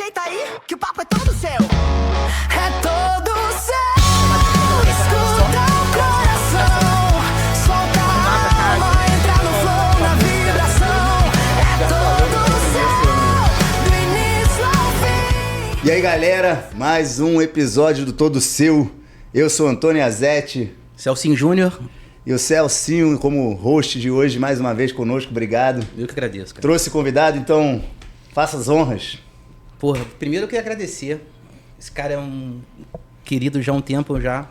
ajeita aí, que o papo é todo seu. É todo seu. Escuta o coração. Solta a alma, entra no flow, na vibração. É todo seu. Do início ao fim. E aí, galera, mais um episódio do Todo Seu. Eu sou Antônio Azetti. Celcinho Júnior. E o Celcinho como host de hoje, mais uma vez conosco, obrigado. Eu que agradeço, cara. Trouxe convidado, então faça as honras. Porra, primeiro eu queria agradecer. Esse cara é um querido já há um tempo já.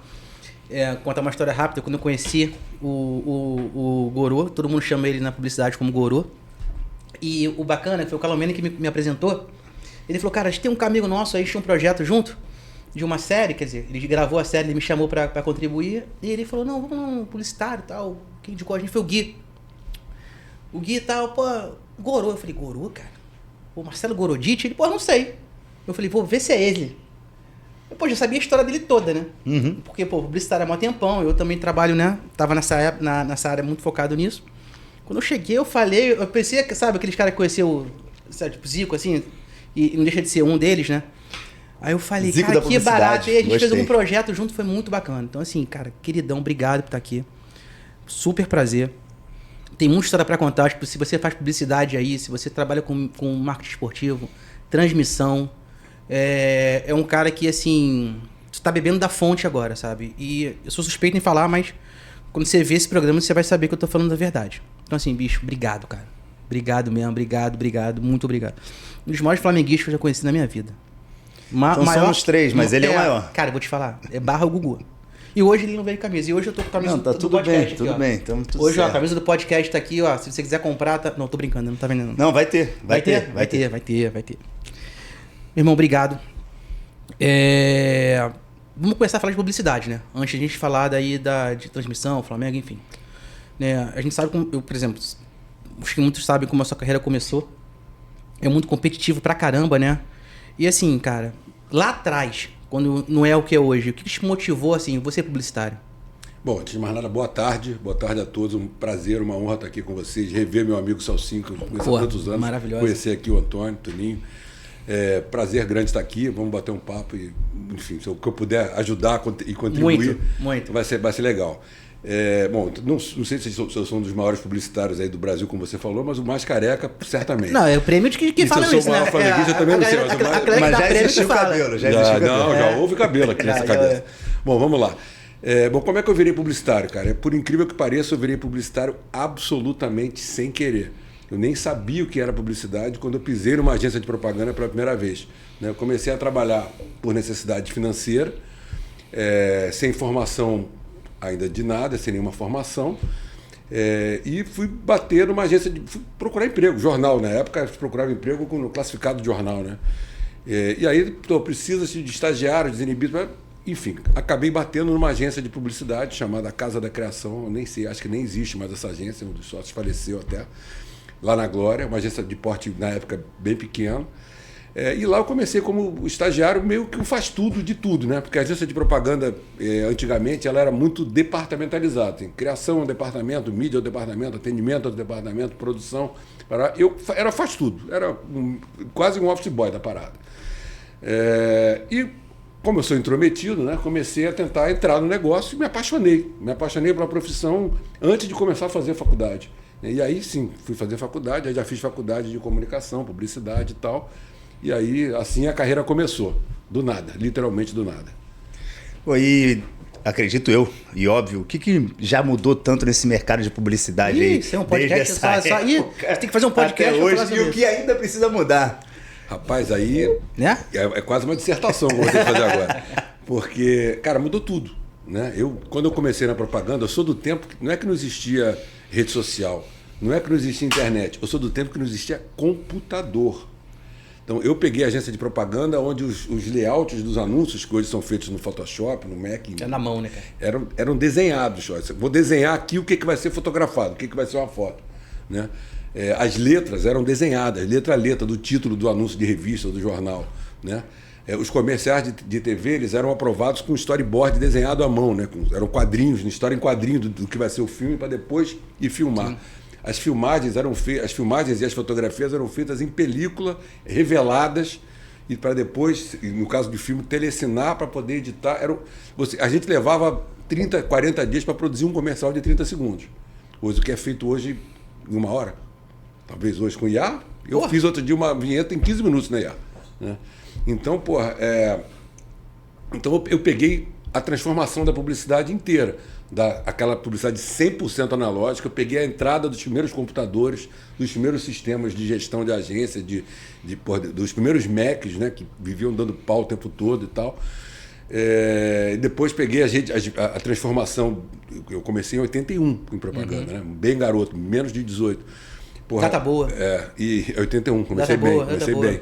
Contar uma história rápida, quando eu conheci o Gorô, todo mundo chama ele na publicidade como Gorô. E o bacana, que foi o Calomene que me apresentou, ele falou, cara, a gente tem um amigo nosso aí, tinha um projeto junto, de uma série, quer dizer, ele gravou a série, ele me chamou pra contribuir, e ele falou, não, vamos num publicitário e tal, quem indicou a gente foi o Gui. O Gui e tal, pô, Gorô. Eu falei, Gorô, cara? Pô, Marcelo Gorodite? Ele, pô, não sei. Eu falei, vou ver se é ele. Eu, pô, já sabia a história dele toda, né? Uhum. Porque, pô, publicitário há mó tempão, eu também trabalho, né? Tava nessa área muito focado nisso. Quando eu cheguei, eu falei, eu pensei, sabe, aqueles caras que conheceu, sabe, tipo Zico, assim, e não deixa de ser um deles, né? Aí eu falei, Zico cara, da que barato. E a gente Gostei. fez um projeto junto, foi muito bacana. Então, assim, cara, queridão, obrigado por estar aqui. Super prazer. Tem muita história pra contar. Tipo, se você faz publicidade aí, se você trabalha com marketing esportivo, transmissão, é um cara que, assim, você tá bebendo da fonte agora, sabe? E eu sou suspeito em falar, mas quando você vê esse programa, você vai saber que eu tô falando da verdade. Então, assim, bicho, obrigado, cara. Obrigado mesmo, obrigado, muito obrigado. Um dos maiores flamenguistas que eu já conheci na minha vida. Então somos três, mas ele é o maior. Cara, eu vou te falar, é barra o Gugu. E hoje ele não veio de camisa. E hoje eu tô com a camisa Não, tá do tudo podcast bem, aqui, tudo ó. bem. Tamo tudo Hoje, ó, certo. a camisa do podcast tá aqui, ó. Se você quiser comprar, tá... Não, tô brincando, não tá vendendo. Não, vai ter. Vai ter. Meu irmão, obrigado. Vamos começar a falar de publicidade, né? Antes de a gente falar daí de transmissão, Flamengo, enfim. Né? A gente sabe como... Eu, por exemplo, acho que muitos sabem como a sua carreira começou. É muito competitivo pra caramba, né? E assim, cara, lá atrás, quando não é o que é hoje, o que te motivou, assim, você publicitário? Bom, antes de mais nada, boa tarde a todos, um prazer, uma honra estar aqui com vocês, rever meu amigo Celcinho, que eu conheço há tantos anos, maravilhoso. Conhecer aqui o Antônio, Toninho, prazer grande estar aqui, vamos bater um papo e, enfim, se o que eu puder ajudar e contribuir, muito. Vai ser legal. Bom, não sei se eu sou um dos maiores publicitários aí do Brasil, como você falou, mas o mais careca, certamente. Não, é o prêmio de que fala se eu isso, sou o né? maior flamenguista, eu também não sei, mas o mais... Mas já prêmio existiu que fala. cabelo, já existiu cabelo. Já houve cabelo aqui nessa Já, cabeça. Bom, vamos lá. Bom, como é que eu virei publicitário, cara? Por incrível que pareça, eu virei publicitário absolutamente sem querer. Eu nem sabia o que era publicidade quando eu pisei numa agência de propaganda pela primeira vez. Eu comecei a trabalhar por necessidade financeira, sem formação ainda de nada, sem nenhuma formação. E fui bater numa agência, fui procurar emprego, jornal. Na época, eu procurava emprego no classificado de jornal, né? E aí, precisa de estagiário, desinibido, enfim, acabei batendo numa agência de publicidade chamada Casa da Criação, eu nem sei, acho que nem existe mais essa agência, um dos sócios faleceu até, lá na Glória, uma agência de porte, na época, bem pequeno. E lá eu comecei como estagiário, meio que um faz-tudo de tudo, né? Porque a agência de propaganda, antigamente, ela era muito departamentalizada. Tem criação é um departamento, mídia é um departamento, atendimento é um departamento, produção. Eu era faz-tudo, era quase um office boy da parada. E como eu sou intrometido, né? Comecei a tentar entrar no negócio e me apaixonei. Me apaixonei pela profissão antes de começar a fazer faculdade. E aí, sim, fui fazer faculdade, aí já fiz faculdade de comunicação, publicidade e tal. E aí, assim, a carreira começou. Do nada, literalmente do nada. E acredito eu, e óbvio, o que já mudou tanto nesse mercado de publicidade aí? Isso é um podcast desde essa só. Ih, você tem que fazer um podcast até pra hoje, falar sobre e o que ainda precisa mudar? Rapaz, aí né? é quase uma dissertação que eu vou ter que fazer agora. Porque, cara, mudou tudo. Né? Quando eu comecei na propaganda, eu sou do tempo que não é que não existia rede social, não é que não existia internet, eu sou do tempo que não existia computador. Então, eu peguei a agência de propaganda onde os layouts dos anúncios, que hoje são feitos no Photoshop, no Mac... É na mão, né, cara? Eram desenhados. Vou desenhar aqui o que vai ser fotografado, o que vai ser uma foto. Né? As letras eram desenhadas, letra a letra, do título do anúncio de revista ou do jornal. Né? Os comerciais de TV eles eram aprovados com storyboard desenhado à mão. Né? Eram quadrinhos, história em quadrinho do que vai ser o filme, para depois ir filmar. Sim. As filmagens e as fotografias eram feitas em película, reveladas, e para depois, no caso de filme, telecinar para poder editar. A gente levava 30, 40 dias para produzir um comercial de 30 segundos. Hoje, o que é feito hoje em 1 hora, talvez hoje com IA, eu fiz outro dia uma vinheta em 15 minutos na IA. Né? Então, porra, então eu peguei a transformação da publicidade inteira, aquela publicidade 100% analógica. Eu peguei a entrada dos primeiros computadores, dos primeiros sistemas de gestão de agência, dos primeiros Macs, né, que viviam dando pau o tempo todo e tal. Depois peguei a transformação. Eu comecei em 81 em propaganda, né? Bem garoto, menos de 18. Porra, data boa. E 81, comecei data bem. Boa, comecei bem.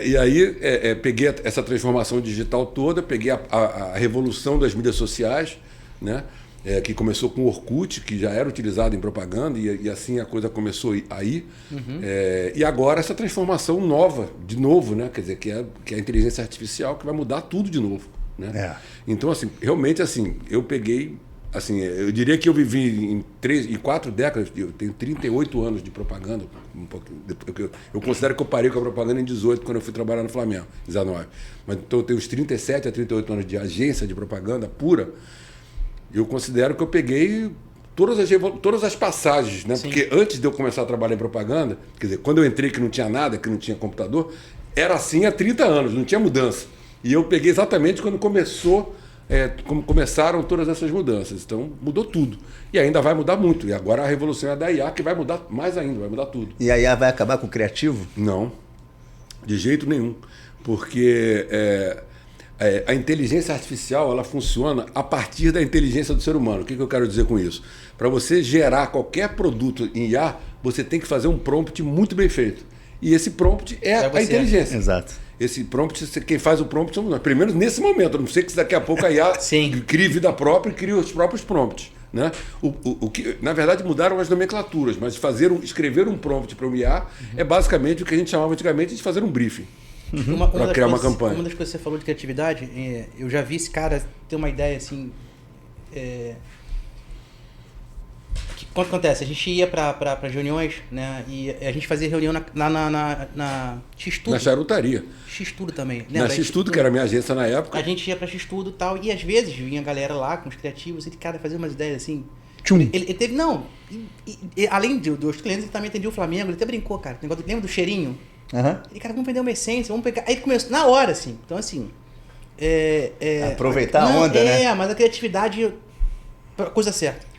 E aí peguei essa transformação digital toda, peguei a revolução das mídias sociais, né? Que começou com o Orkut, que já era utilizado em propaganda, e assim a coisa começou a ir. E agora essa transformação nova, de novo, né? Quer dizer, que é a inteligência artificial, que vai mudar tudo de novo. Né? Então, assim, realmente, assim, eu peguei... Assim, eu diria que eu vivi em 4 décadas, eu tenho 38 anos de propaganda, eu considero que eu parei com a propaganda em 18, quando eu fui trabalhar no Flamengo, 19. Mas então eu tenho uns 37 a 38 anos de agência de propaganda pura, eu considero que eu peguei todas as passagens, né? Porque antes de eu começar a trabalhar em propaganda, quer dizer, quando eu entrei que não tinha nada, que não tinha computador, era assim há 30 anos, não tinha mudança. E eu peguei exatamente quando começaram todas essas mudanças. Então, mudou tudo. E ainda vai mudar muito. E agora a revolução é da IA, que vai mudar mais ainda, vai mudar tudo. E a IA vai acabar com o criativo? Não, de jeito nenhum. Porque a inteligência artificial, ela funciona a partir da inteligência do ser humano. O que eu quero dizer com isso? Para você gerar qualquer produto em IA, você tem que fazer um prompt muito bem feito. E esse prompt é a inteligência. Exato. Esse prompt, quem faz o prompt somos nós. Primeiro, nesse momento, a não sei que daqui a pouco a IA crie vida própria e crie os próprios prompts. Né? O que, na verdade, mudaram as nomenclaturas, mas escrever um prompt para o IA é basicamente o que a gente chamava antigamente de fazer um briefing. Para criar uma campanha. Uma das coisas que você falou de criatividade, eu já vi esse cara ter uma ideia assim... Quando acontece? A gente ia para reuniões, né? E a gente fazia reunião na X-Tudo. Na charutaria. X-Tudo também. Na X-Tudo, que era a minha agência na época. A gente ia para X-Tudo e tal, e às vezes vinha a galera lá com os criativos, e cada fazia umas ideias assim. Ele teve, não, além dos clientes, ele também atendia o Flamengo, ele até brincou, cara. Lembra do cheirinho? Ele, cara, vamos vender uma essência, vamos pegar. Aí ele começou, na hora, assim. Então, assim. Aproveitar a onda, né? Mas a criatividade, coisa certa.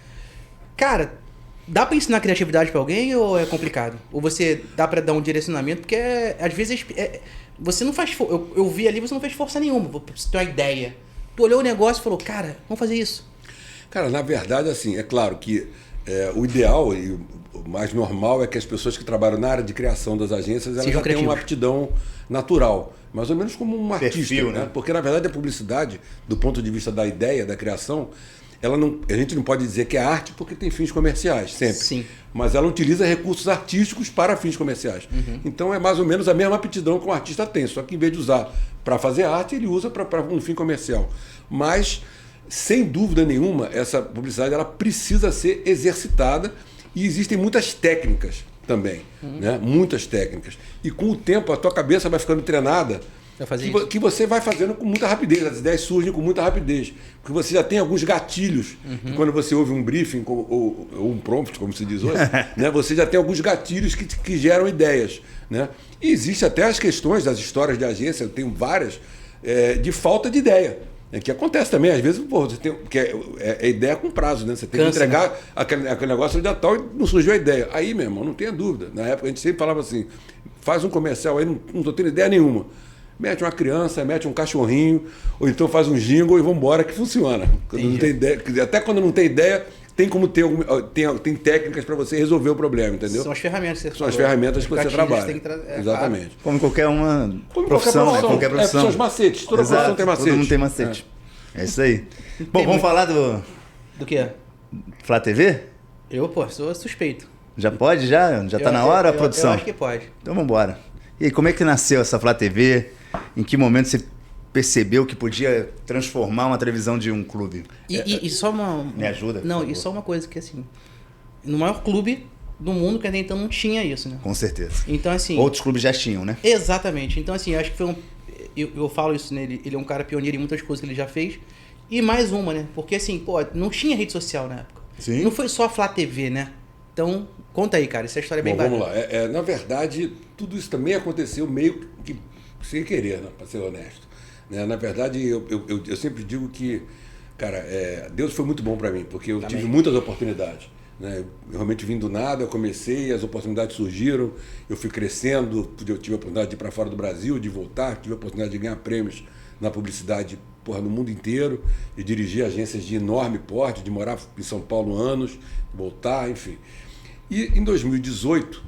Cara, dá pra ensinar criatividade pra alguém ou é complicado? Ou você dá pra dar um direcionamento? Porque às vezes você não faz... Eu vi ali, você não fez força nenhuma. Você tem uma ideia. Tu olhou o negócio e falou, cara, vamos fazer isso. Cara, na verdade, assim, é claro que o ideal e o mais normal é que as pessoas que trabalham na área de criação das agências, elas já tenham uma aptidão natural. Mais ou menos como um artista, né? Porque, na verdade, a publicidade, do ponto de vista da ideia, da criação... a gente não pode dizer que é arte porque tem fins comerciais, sempre. Sim. Mas ela utiliza recursos artísticos para fins comerciais. Então é mais ou menos a mesma aptidão que um artista tem, só que em vez de usar para fazer arte, ele usa para um fim comercial. Mas, sem dúvida nenhuma, essa publicidade ela precisa ser exercitada e existem muitas técnicas também. Né? Muitas técnicas. E com o tempo a tua cabeça vai ficando treinada que você vai fazendo com muita rapidez, as ideias surgem com muita rapidez, porque você já tem alguns gatilhos, que quando você ouve um briefing ou um prompt, como se diz hoje, né, você já tem alguns gatilhos que geram ideias. Né? E existe até as questões das histórias de agência, eu tenho várias, de falta de ideia. Que acontece também, às vezes, você tem, porque é ideia com prazo, né? Você tem que entregar, né? aquele negócio de tal e não surgiu a ideia. Aí, meu irmão, não tenha dúvida. Na época a gente sempre falava assim, faz um comercial aí, não estou tendo ideia nenhuma. Mete uma criança, mete um cachorrinho, ou então faz um jingle e vambora, que funciona. Quando não tem ideia, até quando não tem ideia, tem como tem técnicas para você resolver o problema, entendeu? São as ferramentas que você São as ferramentas que você trabalha. Exatamente. Como qualquer uma profissão, né? Qualquer profissão. São os macetes, toda profissão tem macete. Todo mundo tem macete. É isso aí. Bom, vamos falar do quê? Flá TV? Eu, sou suspeito. Já pode? Já tá na hora a produção? Eu acho que pode. Então vamos embora. E aí, como é que nasceu essa Flá TV? Em que momento você percebeu que podia transformar uma televisão de um clube? E só uma... Me ajuda? Não, e só uma coisa que assim... No maior clube do mundo que até então não tinha isso, né? Com certeza. Então, assim... Outros clubes já tinham, né? Exatamente. Então, assim, acho que foi um... Eu falo isso nele, ele é um cara pioneiro em muitas coisas que ele já fez. E mais uma, né? Porque, assim, pô, não tinha rede social na época. Sim. Não foi só a Flá TV, né? Então, conta aí, cara. Essa história é bem Bom, vamos bacana. lá. Na verdade, tudo isso também aconteceu meio que sem querer, né? Para ser honesto. Né? Na verdade, eu sempre digo que, cara, Deus foi muito bom para mim, porque eu tive muitas oportunidades. Né? Eu realmente vim do nada, eu comecei, as oportunidades surgiram, eu fui crescendo, eu tive a oportunidade de ir para fora do Brasil, de voltar, tive a oportunidade de ganhar prêmios na publicidade no mundo inteiro, de dirigir agências de enorme porte, de morar em São Paulo anos, voltar, enfim. E em 2018,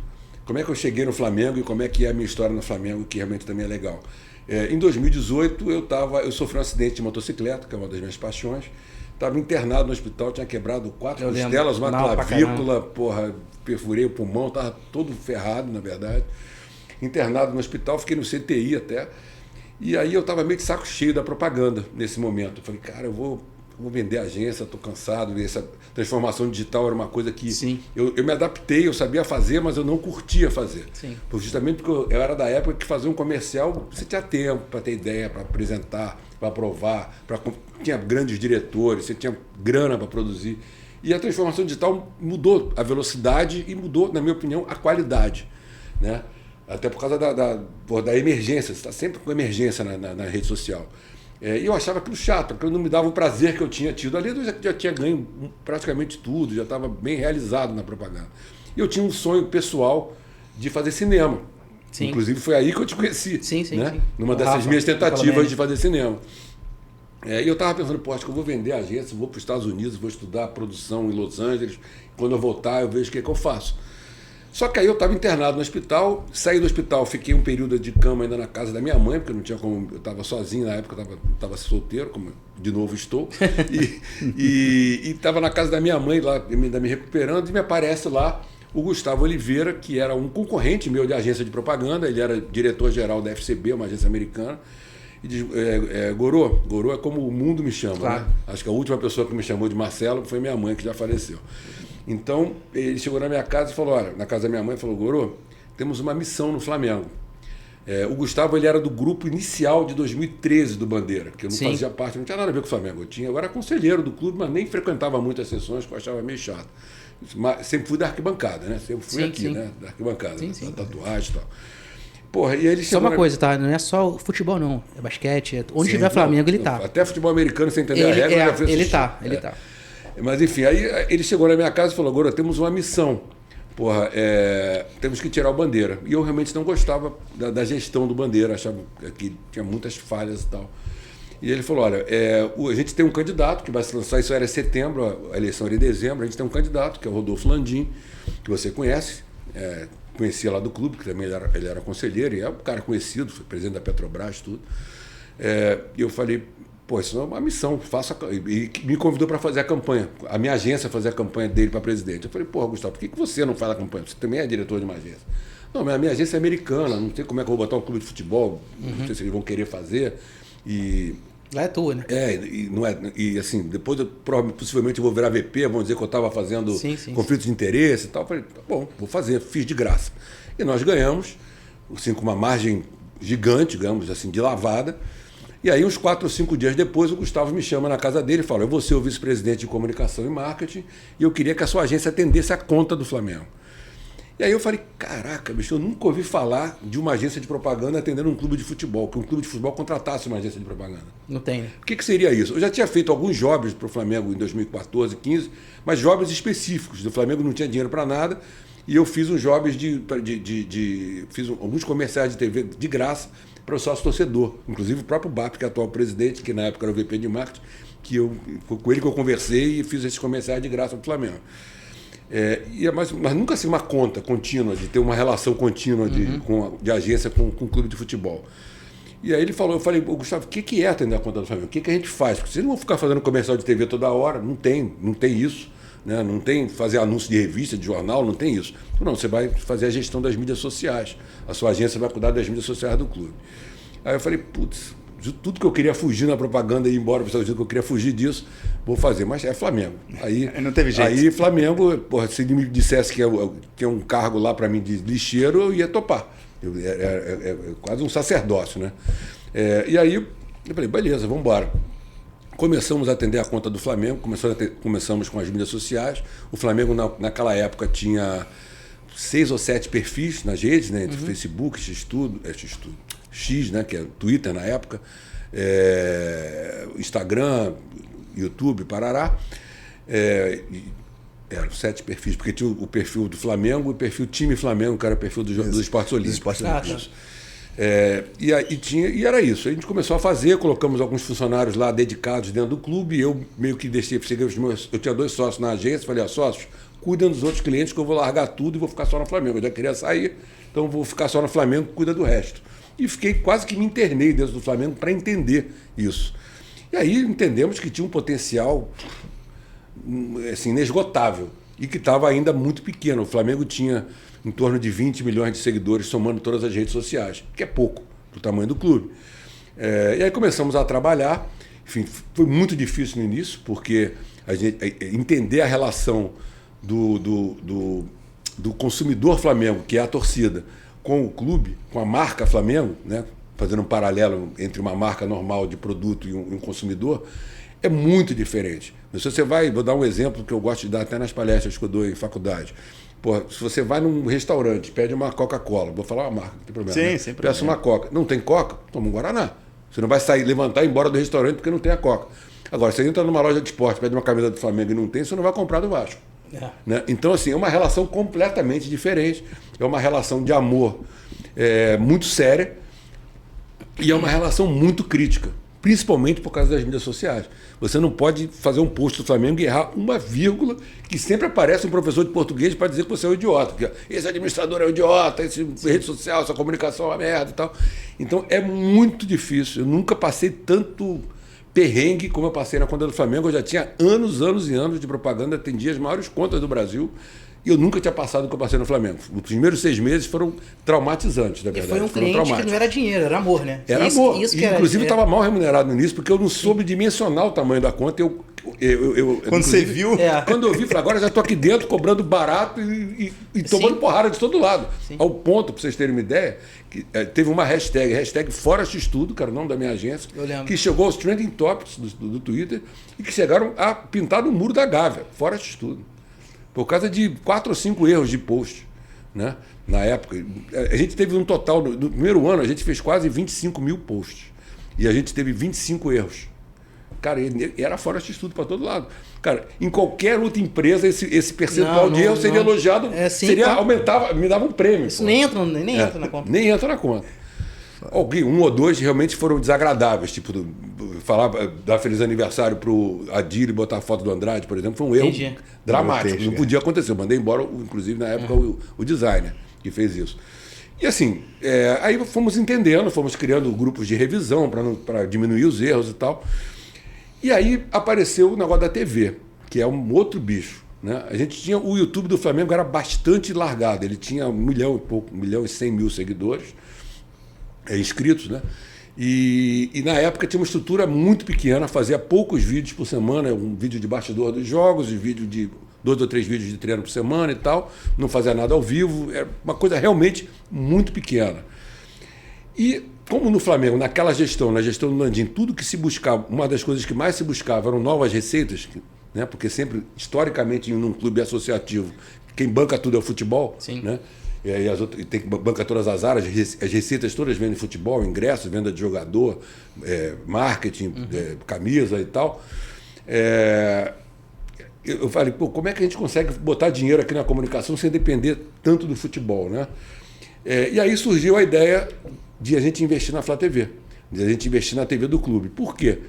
como é que eu cheguei no Flamengo e como é que é a minha história no Flamengo, que realmente também é legal. Em 2018, eu sofri um acidente de motocicleta, que é uma das minhas paixões. Estava internado no hospital, tinha quebrado 4 costelas, uma clavícula, perfurei o pulmão, estava todo ferrado, na verdade. Internado no hospital, fiquei no CTI até. E aí eu estava meio de saco cheio da propaganda nesse momento. Eu falei, cara, eu vou vender agência, estou cansado. Essa transformação digital era uma coisa que eu me adaptei, eu sabia fazer, mas eu não curtia fazer. Sim. Justamente porque eu era da época que fazer um comercial, você tinha tempo para ter ideia, para apresentar, para aprovar, tinha grandes diretores, você tinha grana para produzir. E a transformação digital mudou a velocidade e mudou, na minha opinião, a qualidade. Né? Até por causa da emergência, você está sempre com emergência na rede social. E eu achava aquilo chato, aquilo não me dava o prazer que eu tinha tido. Ali eu já tinha ganho praticamente tudo, já estava bem realizado na propaganda. E eu tinha um sonho pessoal de fazer cinema. Sim. Inclusive foi aí que eu te conheci. Sim. Numa dessas minhas tentativas de fazer cinema. E eu estava pensando, acho que eu vou vender a agência, vou para os Estados Unidos, vou estudar produção em Los Angeles. Quando eu voltar, eu vejo o que eu faço. Só que aí eu estava internado no hospital, saí do hospital, fiquei um período de cama ainda na casa da minha mãe, porque não tinha como, eu estava sozinho na época, eu estava solteiro, como de novo estou, e estava na casa da minha mãe lá, ainda me recuperando, e me aparece lá o Gustavo Oliveira, que era um concorrente meu de agência de propaganda, ele era diretor-geral da FCB, uma agência americana, e diz, Gorô é como o mundo me chama, claro. Né? Acho que a última pessoa que me chamou de Marcelo foi minha mãe, que já faleceu. Então, ele chegou na minha casa e falou, olha, na casa da minha mãe, falou, Gorô, temos uma missão no Flamengo. O Gustavo, ele era do grupo inicial de 2013 do Bandeira, que eu não fazia parte, não tinha nada a ver com o Flamengo. Eu era conselheiro do clube, mas nem frequentava muito as sessões, que eu achava meio chato. Mas sempre fui da arquibancada, né? Sempre fui aqui, né? Da arquibancada, da tatuagem e tal. Porra, e ele só uma coisa, tá? Não é só o futebol, não. É basquete, onde tiver Flamengo, ele tá. Até futebol americano, sem entender a regra, ele tá. Mas enfim, aí ele chegou na minha casa e falou, agora temos uma missão, temos que tirar o Bandeira. E eu realmente não gostava da gestão do Bandeira, achava que tinha muitas falhas e tal. E ele falou, olha, a gente tem um candidato que vai se lançar, isso era em setembro, a eleição era em dezembro, a gente tem um candidato, que é o Rodolfo Landim, que você conhece, conhecia lá do clube, que também ele era conselheiro, e é um cara conhecido, foi presidente da Petrobras, tudo. E eu falei, isso é uma missão, e me convidou para fazer a campanha, a minha agência fazer a campanha dele para presidente. Eu falei, Gustavo, por que você não faz a campanha? Você também é diretor de uma agência. Não, mas a minha agência é americana, não sei como é que eu vou botar um clube de futebol, não sei se eles vão querer fazer. Lá é tua, né? E assim, depois possivelmente eu vou virar VP, vão dizer que eu estava fazendo conflito de interesse e tal. Eu falei, tá bom, vou fazer, fiz de graça. E nós ganhamos, assim, com uma margem gigante, digamos assim, de lavada. E aí, uns 4 ou 5 dias depois, o Gustavo me chama na casa dele e fala, eu vou ser o vice-presidente de comunicação e marketing e eu queria que a sua agência atendesse a conta do Flamengo. E aí eu falei, caraca, bicho, eu nunca ouvi falar de uma agência de propaganda atendendo um clube de futebol, que um clube de futebol contratasse uma agência de propaganda. Não tem. O que seria isso? Eu já tinha feito alguns jobs para o Flamengo em 2014, 2015, mas jobs específicos. O Flamengo não tinha dinheiro para nada e eu fiz uns jobs fiz alguns comerciais de TV de graça para o sócio-torcedor. Inclusive o próprio BAP, que é atual presidente, que na época era o VP de marketing, com ele que eu conversei e fiz esses comerciais de graça para o Flamengo. Mas nunca assim uma conta contínua, de ter uma relação contínua de agência com o clube de futebol. E aí eu falei, Gustavo, o que é atender a conta do Flamengo? O que a gente faz? Porque vocês não vão ficar fazendo comercial de TV toda hora, não tem isso. Né? Não tem fazer anúncio de revista, de jornal, não tem isso. Não, você vai fazer a gestão das mídias sociais. A sua agência vai cuidar das mídias sociais do clube. Aí eu falei, tudo que eu queria fugir na propaganda e ir embora para os Estados Unidos, que eu queria fugir disso, vou fazer. Mas é Flamengo. Aí não teve jeito. Aí Flamengo, porra, se ele me dissesse que tinha um cargo lá para mim de lixeiro, eu ia topar. É quase um sacerdócio, né? E aí eu falei, beleza, vamos embora. Começamos a atender a conta do Flamengo, começamos com as mídias sociais. O Flamengo, naquela época, tinha 6 ou 7 perfis nas redes, né? Entre Facebook, X, né? Que é Twitter na época, Instagram, YouTube, parará. Eram 7 perfis, porque tinha o perfil do Flamengo e o perfil Time Flamengo, que era o perfil dos Esportes Olímpicos. E era isso. A gente começou a fazer, colocamos alguns funcionários lá dedicados dentro do clube. Eu meio que deixei, eu tinha 2 sócios na agência, falei, sócios, cuidem dos outros clientes que eu vou largar tudo e vou ficar só no Flamengo. Eu já queria sair, então vou ficar só no Flamengo, cuida do resto. E fiquei, quase que me internei dentro do Flamengo para entender isso. E aí entendemos que tinha um potencial assim, inesgotável e que estava ainda muito pequeno. O Flamengo tinha em torno de 20 milhões de seguidores, somando todas as redes sociais, que é pouco para o tamanho do clube. E aí começamos a trabalhar. Enfim, foi muito difícil no início, porque a gente entender a relação do consumidor Flamengo, que é a torcida, com o clube, com a marca Flamengo, né? Fazendo um paralelo entre uma marca normal de produto e um consumidor, é muito diferente. Se você vou dar um exemplo que eu gosto de dar até nas palestras que eu dou em faculdade. Pô, se você vai num restaurante, pede uma Coca-Cola, vou falar uma marca, não tem problema. Sim, né? sem problema. Peço uma Coca. Não tem Coca? Toma um Guaraná. Você não vai sair, levantar e ir embora do restaurante porque não tem a Coca. Agora, você entra numa loja de esporte, pede uma camisa do Flamengo e não tem, você não vai comprar do Vasco. Né? Então, assim, é uma relação completamente diferente. É uma relação de amor muito séria e é uma relação muito crítica, principalmente por causa das mídias sociais. Você não pode fazer um post do Flamengo e errar uma vírgula, que sempre aparece um professor de português para dizer que você é um idiota. Que esse administrador é um idiota, essa rede social, essa comunicação é uma merda e tal. Então é muito difícil. Eu nunca passei tanto perrengue como eu passei na conta do Flamengo. Eu já tinha anos e anos de propaganda, atendia as maiores contas do Brasil. E eu nunca tinha passado o que eu passei no Flamengo. Os primeiros 6 meses foram traumatizantes, na verdade. E foi um cliente que não era dinheiro, era amor, né? Era amor. Inclusive, estava mal remunerado no início, porque eu não soube dimensionar o tamanho da conta. Quando você viu? Quando eu vi, falei, agora já estou aqui dentro, cobrando barato e tomando porrada de todo lado. Sim. Ao ponto, para vocês terem uma ideia, que teve uma hashtag Fora X-Tudo, que era o nome da minha agência, que chegou aos trending topics do Twitter e que chegaram a pintar no muro da Gávea, Fora X-Tudo. Por causa de 4 ou 5 erros de post, né? Na época. A gente teve um total, no primeiro ano, a gente fez quase 25 mil posts. E a gente teve 25 erros. Cara, era fora de estudo para todo lado. Cara, em qualquer outra empresa, esse percentual de erro seria elogiado, aumentava, me dava um prêmio. Isso nem entra na conta. Nem entra na conta. Um ou dois realmente foram desagradáveis, tipo falar, dar feliz aniversário pro Adil e botar a foto do Andrade, por exemplo, foi um erro dramático. Não podia acontecer. Eu mandei embora, inclusive, na época, o designer que fez isso. E assim, aí fomos entendendo, fomos criando grupos de revisão para diminuir os erros e tal. E aí apareceu o negócio da TV, que é um outro bicho. Né? A gente tinha o YouTube do Flamengo, era bastante largado. Ele tinha 1 milhão e pouco, 1 milhão e 100 mil seguidores. Inscritos, né? E na época tinha uma estrutura muito pequena, fazia poucos vídeos por semana, um vídeo de bastidor dos jogos, um vídeo de 2 ou 3 vídeos de treino por semana e tal, não fazia nada ao vivo, era uma coisa realmente muito pequena. E como no Flamengo, na gestão do Landim, tudo que se buscava, uma das coisas que mais se buscava eram novas receitas, né? Porque sempre, historicamente, num clube associativo, quem banca tudo é o futebol, Sim. Né? E aí tem que bancar todas as áreas, as receitas todas vendem futebol, ingressos, venda de jogador, marketing, camisa e tal. Eu falei, como é que a gente consegue botar dinheiro aqui na comunicação sem depender tanto do futebol, né? E aí surgiu a ideia de a gente investir na Flá TV, de a gente investir na TV do clube. Por quê?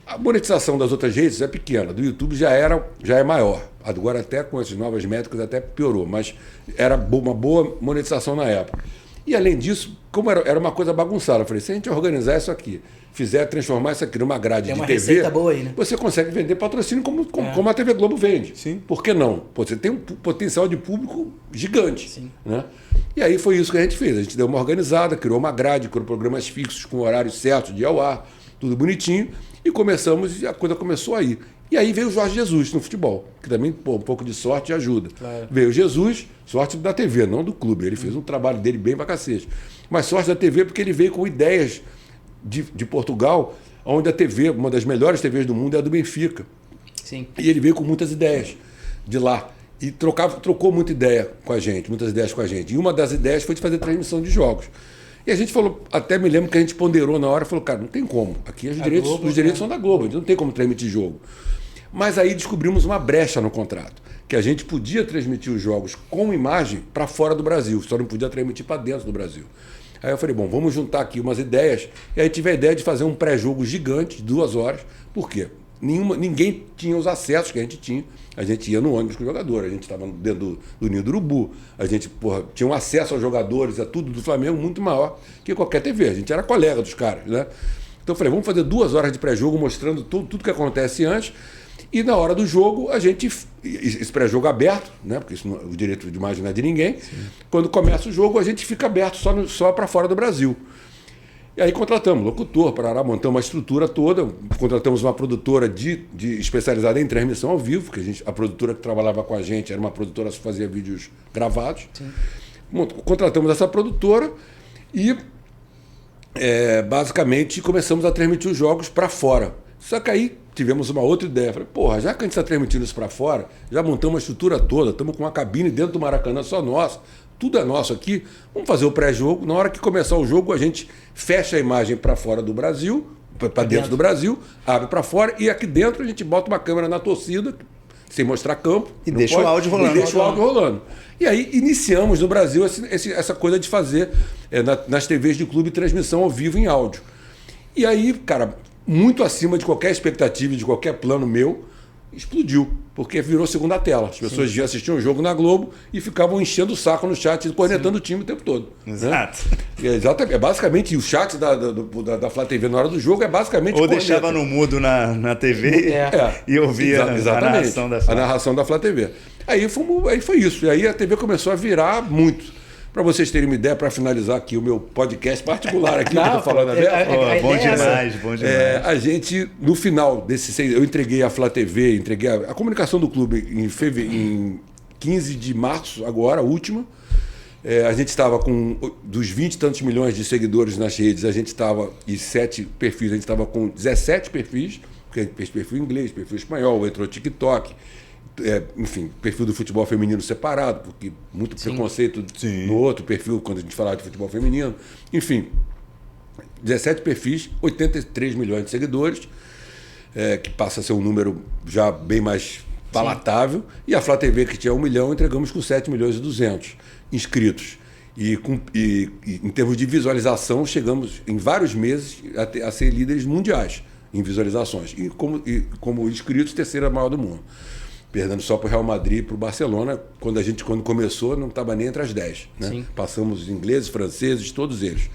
A monetização das outras redes é pequena, do YouTube já é maior. Agora até com essas novas métricas até piorou, mas era uma boa monetização na época. E além disso, como era uma coisa bagunçada, eu falei, se a gente organizar isso aqui, transformar isso aqui numa grade Tem de uma TV, receita boa aí, né? você consegue vender patrocínio como a TV Globo vende. Sim. Por que não? Pô, você tem um potencial de público gigante. Sim. Né? E aí foi isso que a gente fez. A gente deu uma organizada, criou uma grade, criou programas fixos com horários certos de ir ao ar, tudo bonitinho, e começamos, e a coisa começou aí. E aí veio o Jorge Jesus no futebol, que também, pô, um pouco de sorte ajuda. Claro. Veio o Jesus, sorte da TV, não do clube. Ele fez um trabalho dele bem pra cacete. Mas sorte da TV porque ele veio com ideias de Portugal, onde a TV, uma das melhores TVs do mundo, é a do Benfica. Sim. E ele veio com muitas ideias de lá. E trocou muita ideia com a gente, muitas ideias com a gente. E uma das ideias foi de fazer transmissão de jogos. E a gente falou, até me lembro que a gente ponderou na hora, falou, cara, não tem como. Aqui os direitos são da Globo, a gente não tem como transmitir jogo. Mas aí descobrimos uma brecha no contrato, que a gente podia transmitir os jogos com imagem para fora do Brasil, só não podia transmitir para dentro do Brasil. Aí eu falei, bom, vamos juntar aqui umas ideias. E aí tive a ideia de fazer um pré-jogo gigante de 2 horas. Por quê? Ninguém tinha os acessos que a gente tinha. A gente ia no ônibus com o jogador, a gente estava dentro do Ninho do Urubu. A gente tinha um acesso aos jogadores, a tudo do Flamengo muito maior que qualquer TV. A gente era colega dos caras, né? Então eu falei, vamos fazer 2 horas de pré-jogo mostrando tudo que acontece antes. E na hora do jogo, a gente. Esse pré-jogo aberto, né? Porque isso o direito de imagem não é de ninguém. Sim. Quando começa o jogo, a gente fica aberto só para fora do Brasil. E aí contratamos locutor, montamos uma estrutura toda, contratamos uma produtora especializada em transmissão ao vivo, porque a produtora que trabalhava com a gente era uma produtora que fazia vídeos gravados. Sim. Contratamos essa produtora e basicamente começamos a transmitir os jogos para fora. Só que aí tivemos uma outra ideia. Falei, porra, já que a gente está transmitindo isso para fora, já montamos uma estrutura toda, estamos com uma cabine dentro do Maracanã só nossa, tudo é nosso aqui, vamos fazer o pré-jogo. Na hora que começar o jogo, a gente fecha a imagem para fora do Brasil, para dentro do Brasil, abre para fora, e aqui dentro a gente bota uma câmera na torcida, sem mostrar campo. E deixa o áudio rolando. E aí iniciamos no Brasil essa coisa de fazer nas TVs de clube transmissão ao vivo em áudio. E aí, cara, muito acima de qualquer expectativa, de qualquer plano meu, explodiu, porque virou segunda tela. As pessoas já assistiam o jogo na Globo e ficavam enchendo o saco no chat, cornetando o time o tempo todo. Exato. Né? É basicamente, o chat da Flá TV na hora do jogo é basicamente ou corneta. Deixava no mudo na TV e ouvia a narração da Flá TV. Aí foi isso. E aí a TV começou a virar muito. Para vocês terem uma ideia, para finalizar aqui o meu podcast particular aqui, que eu estou falando aberto. Bom demais. A gente, no final eu entreguei a Flá TV, entreguei a comunicação do clube em 15 de março, agora, a última. A gente estava com, dos 20 e tantos milhões de seguidores nas redes, a gente estava, e 7 perfis, a gente estava com 17 perfis, porque a gente fez perfil inglês, perfil espanhol, entrou TikTok. Enfim, perfil do futebol feminino separado, porque muito preconceito no outro perfil, quando a gente falava de futebol feminino. Enfim, 17 perfis, 83 milhões de seguidores, que passa a ser um número já bem mais palatável. E a Flá TV, que tinha 1 milhão, entregamos com 7 milhões e 200 inscritos. E em termos de visualização, chegamos em vários meses a ser líderes mundiais em visualizações. E como inscritos, terceira maior do mundo. Perdendo só para o Real Madrid e para o Barcelona, quando começou, não estava nem entre as 10. Né? Passamos os ingleses, franceses, todos eles.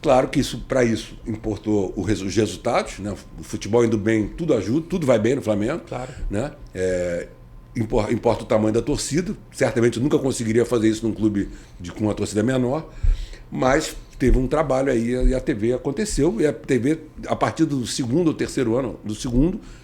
Claro que para isso importou os resultados, né? O futebol indo bem, tudo ajuda, tudo vai bem no Flamengo. Claro. Né? Importa o tamanho da torcida. Certamente eu nunca conseguiria fazer isso num clube com uma torcida menor, mas teve um trabalho aí e a TV aconteceu. E a TV, a partir do segundo ou terceiro ano,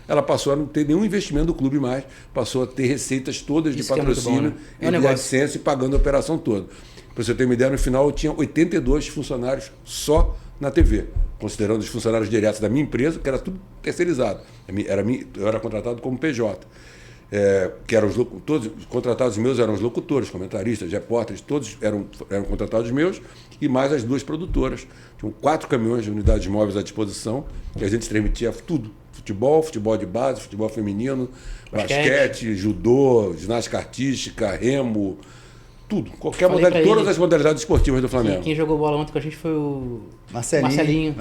ela passou a não ter nenhum investimento do clube mais, passou a ter receitas todas de patrocínio e de AdSense, pagando a operação toda. Para você ter uma ideia, no final eu tinha 82 funcionários só na TV, considerando os funcionários diretos da minha empresa, que era tudo terceirizado. Eu era contratado como PJ. Que eram todos os contratados meus eram os locutores, comentaristas, repórteres, todos eram contratados meus, e mais as 2 produtoras. Tinham 4 caminhões de unidades móveis à disposição, que a gente transmitia tudo. Futebol de base, futebol feminino, basquete, judô, ginástica artística, remo, tudo. Qualquer modalidade, todas as modalidades esportivas do Flamengo. Quem jogou bola ontem com a gente foi o Marcelinho.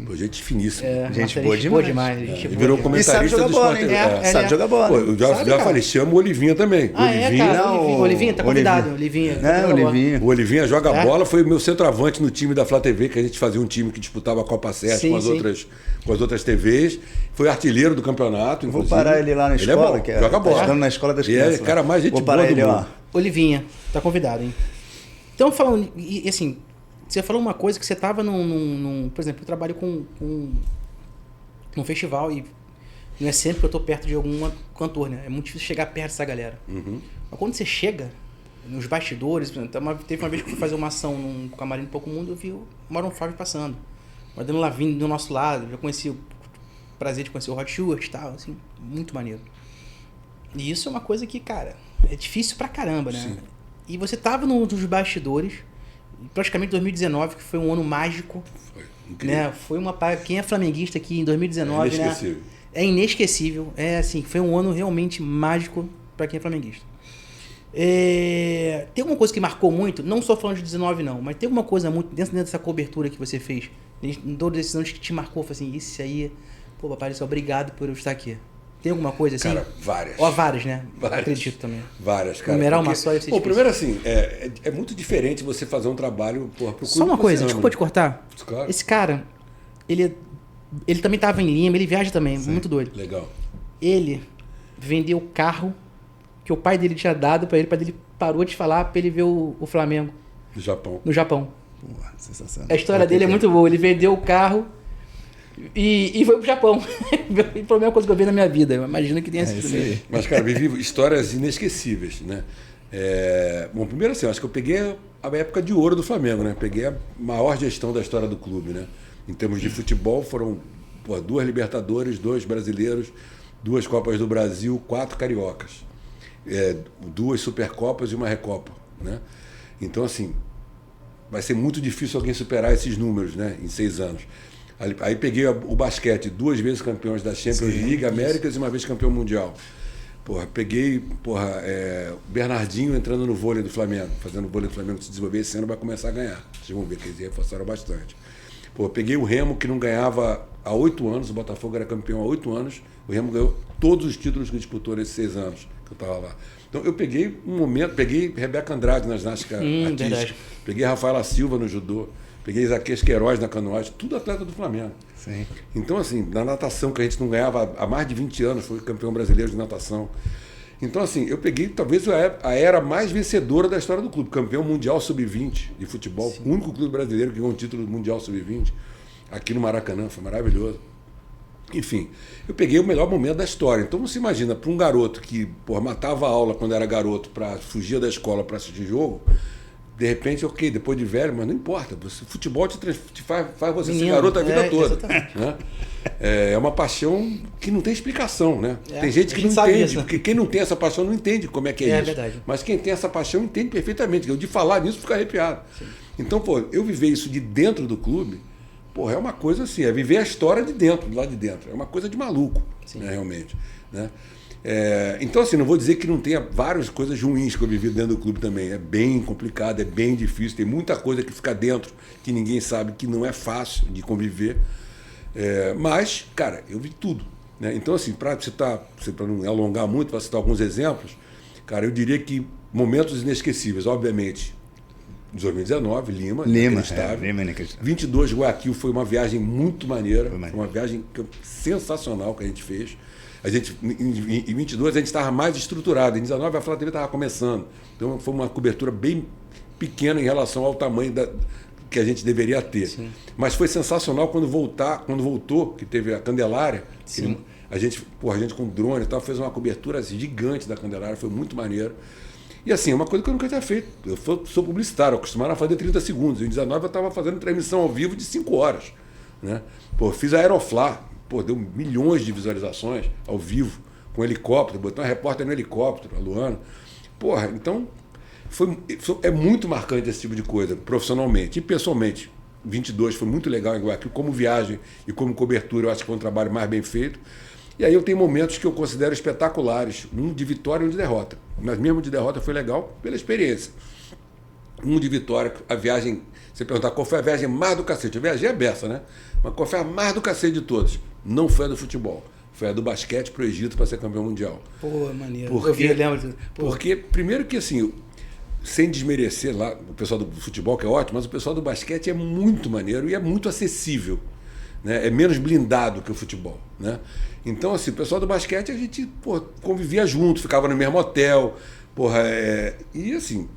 Pô, gente finíssima. Gente Marcelinho, boa demais. gente Ele boa virou demais. E sabe comentarista jogar do bola, Sport hein? TV. Sabe jogar bola. Pô, eu já Sabe, cara? falei, chama o Olivinha também. Ah, é, Olivinha, cara. Não, Olivinha, tá convidado. Olivinha. Olivinha. É, Olivinha. O Olivinha joga É? bola, foi o meu centroavante no time da Flá TV, que a gente fazia um time que disputava a Copa 7 Sim, com as sim. outras TVs. Foi artilheiro do campeonato, Vou inclusive. parar ele lá na Ele é escola, bom, que é, joga bola. tá estudando na escola das E é crianças. o cara mais gente Vou boa parar do ele, ó. mundo. Olivinha, tá convidado, hein? Então, falando, e assim, você falou uma coisa que você tava por exemplo, eu trabalho com num festival e não é sempre que eu tô perto de algum cantor, né? É muito difícil chegar perto dessa galera. Uhum. Mas quando você chega nos bastidores, por exemplo, teve uma vez que eu fui fazer uma ação num camarim do Pouco Mundo, eu vi o Maroon 5 passando. O Adriano Lavigne do nosso lado, já conheci o prazer de conhecer o Rod Stewart e tal, assim, muito maneiro. E isso é uma coisa que, cara, é difícil pra caramba, né? Sim. E você tava nos bastidores, praticamente 2019, que foi um ano mágico, Foi incrível. né? Foi uma parada. Quem é flamenguista aqui em 2019, né? Inesquecível. É inesquecível. É assim, foi um ano realmente mágico pra quem é flamenguista. Tem alguma coisa que marcou muito? Não só falando de 19 não, mas tem alguma coisa muito dentro dessa cobertura que você fez, em todos esses anos que te marcou, foi assim, isso aí, pô, papai, obrigado por eu estar aqui. Tem alguma coisa assim? Cara, várias. Ó, várias, né? Várias. Acredito também. Várias, cara. Numerar uma só deve ser Bom, difícil. primeiro assim, é muito diferente você fazer um trabalho, porra, pro clube Só uma que coisa, você desculpa ama, te cortar. Claro. Esse cara, ele também tava em Lima, ele viaja também, muito doido. Legal. Ele vendeu o carro que o pai dele tinha dado pra ele, o pai dele parou de falar pra ele ver o Flamengo No Japão. no Japão. Porra, sensacional. A história dele é muito boa. Ele vendeu o carro e foi pro Japão. Foi a primeira coisa que eu vi na minha vida. Eu imagino que tenha sido isso mesmo. aí. Mas, cara, vivi histórias inesquecíveis, né? Bom, primeiro assim, eu acho que eu peguei a época de ouro do Flamengo, né? Peguei a maior gestão da história do clube, né? Em termos de futebol, foram 2 Libertadores, 2 brasileiros, 2 Copas do Brasil, 4 cariocas. 2 Supercopas e uma Recopa, né? Então, assim, vai ser muito difícil alguém superar esses números, né? Em 6 anos. Aí peguei o basquete, 2 vezes campeões da Champions League, Américas e uma vez campeão mundial. Peguei o Bernardinho entrando no vôlei do Flamengo, fazendo o vôlei do Flamengo se desenvolver, esse ano vai começar a ganhar. Vocês vão ver que eles reforçaram bastante. Peguei o Remo, que não ganhava há 8 anos, o Botafogo era campeão há 8 anos, o Remo ganhou todos os títulos que disputou nesses 6 anos que eu estava lá. Então eu peguei um momento, peguei Rebeca Andrade na ginástica artística, Verdade. peguei Rafaela Silva no judô, peguei Isaquias Queiroz na canoagem, tudo atleta do Flamengo. Sim. Então, assim, na natação, que a gente não ganhava há mais de 20 anos, fui campeão brasileiro de natação. Então, assim, eu peguei talvez a era mais vencedora da história do clube, campeão mundial sub-20 de futebol, o único clube brasileiro que ganhou um título mundial sub-20, aqui no Maracanã, foi maravilhoso. Enfim, eu peguei o melhor momento da história. Então você imagina, para um garoto que matava a aula quando era garoto, para fugir da escola para assistir jogo, de repente, ok, depois de velho, mas não importa. Futebol te faz você ser garoto a vida toda. Né? É uma paixão que não tem explicação, né? Tem gente que não entende, porque quem não tem essa paixão não entende como é que é isso. Verdade. Mas quem tem essa paixão entende perfeitamente. Eu de falar nisso fica arrepiado. Sim. Então, eu viver isso de dentro do clube, é uma coisa assim, é viver a história de dentro, lá de dentro. É uma coisa de maluco, né, realmente. Né? Então, assim, não vou dizer que não tenha várias coisas ruins que eu vivi dentro do clube também. É bem complicado, é bem difícil, tem muita coisa que fica dentro que ninguém sabe, que não é fácil de conviver. Mas, cara, eu vi tudo. Né? Então, assim, para não alongar muito, para citar alguns exemplos, cara, eu diria que momentos inesquecíveis, obviamente. 2019, Lima, inacreditável. Lima, inacreditável. 22, Guayaquil, foi uma viagem muito maneira. Foi uma viagem sensacional que a gente fez. Em 22 a gente estava mais estruturado. Em 19 a Flá TV estava começando. Então foi uma cobertura bem pequena em relação ao tamanho que a gente deveria ter. Sim. Mas foi sensacional quando voltou, que teve a Candelária. A gente com drone e tal, fez uma cobertura gigante da Candelária, foi muito maneiro. E assim, é uma coisa que eu nunca tinha feito. Eu sou publicitário, acostumado a fazer 30 segundos. Em 19 eu estava fazendo transmissão ao vivo de 5 horas. Né? Fiz a Aeroflá, deu milhões de visualizações ao vivo, com helicóptero, botou uma repórter no helicóptero, a Luana. Então, é muito marcante esse tipo de coisa, profissionalmente. E pessoalmente, 22 foi muito legal em Guayaquil, como viagem e como cobertura, eu acho que foi um trabalho mais bem feito. E aí eu tenho momentos que eu considero espetaculares, um de vitória e um de derrota. Mas mesmo de derrota foi legal pela experiência. Um de vitória, a viagem Você perguntar qual foi a viagem mais do cacete. Eu viajei a beça, né? Mas qual foi a mais do cacete de todas? Não foi a do futebol. Foi a do basquete pro Egito para ser campeão mundial. Pô, maneiro. Porque, eu lembro. Porque, primeiro que assim, sem desmerecer lá o pessoal do futebol, que é ótimo, mas o pessoal do basquete é muito maneiro e é muito acessível. Né? É menos blindado que o futebol. Né? Então, assim, o pessoal do basquete, a gente convivia junto, ficava no mesmo hotel. E assim,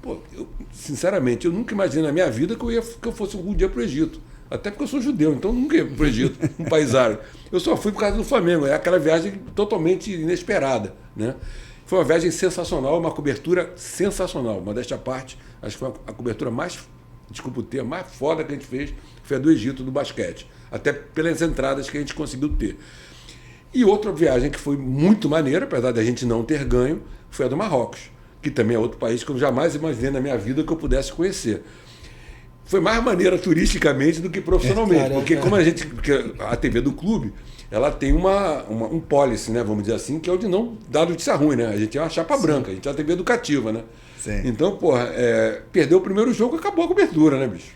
sinceramente, eu nunca imaginei na minha vida que eu fosse algum dia para o Egito. Até porque eu sou judeu, então nunca ia para o Egito, um país árabe. Eu só fui por causa do Flamengo, é aquela viagem totalmente inesperada. Né? Foi uma viagem sensacional, uma cobertura sensacional. Modéstia à parte, acho que foi a cobertura mais, desculpa o termo, mais foda que a gente fez, foi a do Egito, do basquete. Até pelas entradas que a gente conseguiu ter. E outra viagem que foi muito maneira, apesar da gente não ter ganho, foi a do Marrocos, que também é outro país que eu jamais imaginei na minha vida que eu pudesse conhecer. Foi mais maneira turisticamente do que profissionalmente, porque como porque a TV do clube, ela tem um policy, né, vamos dizer assim, que é o de não dar notícia ruim, né? A gente é uma chapa branca, a gente é uma TV educativa, né? Sim. Então, perdeu o primeiro jogo, acabou a cobertura, né, bicho?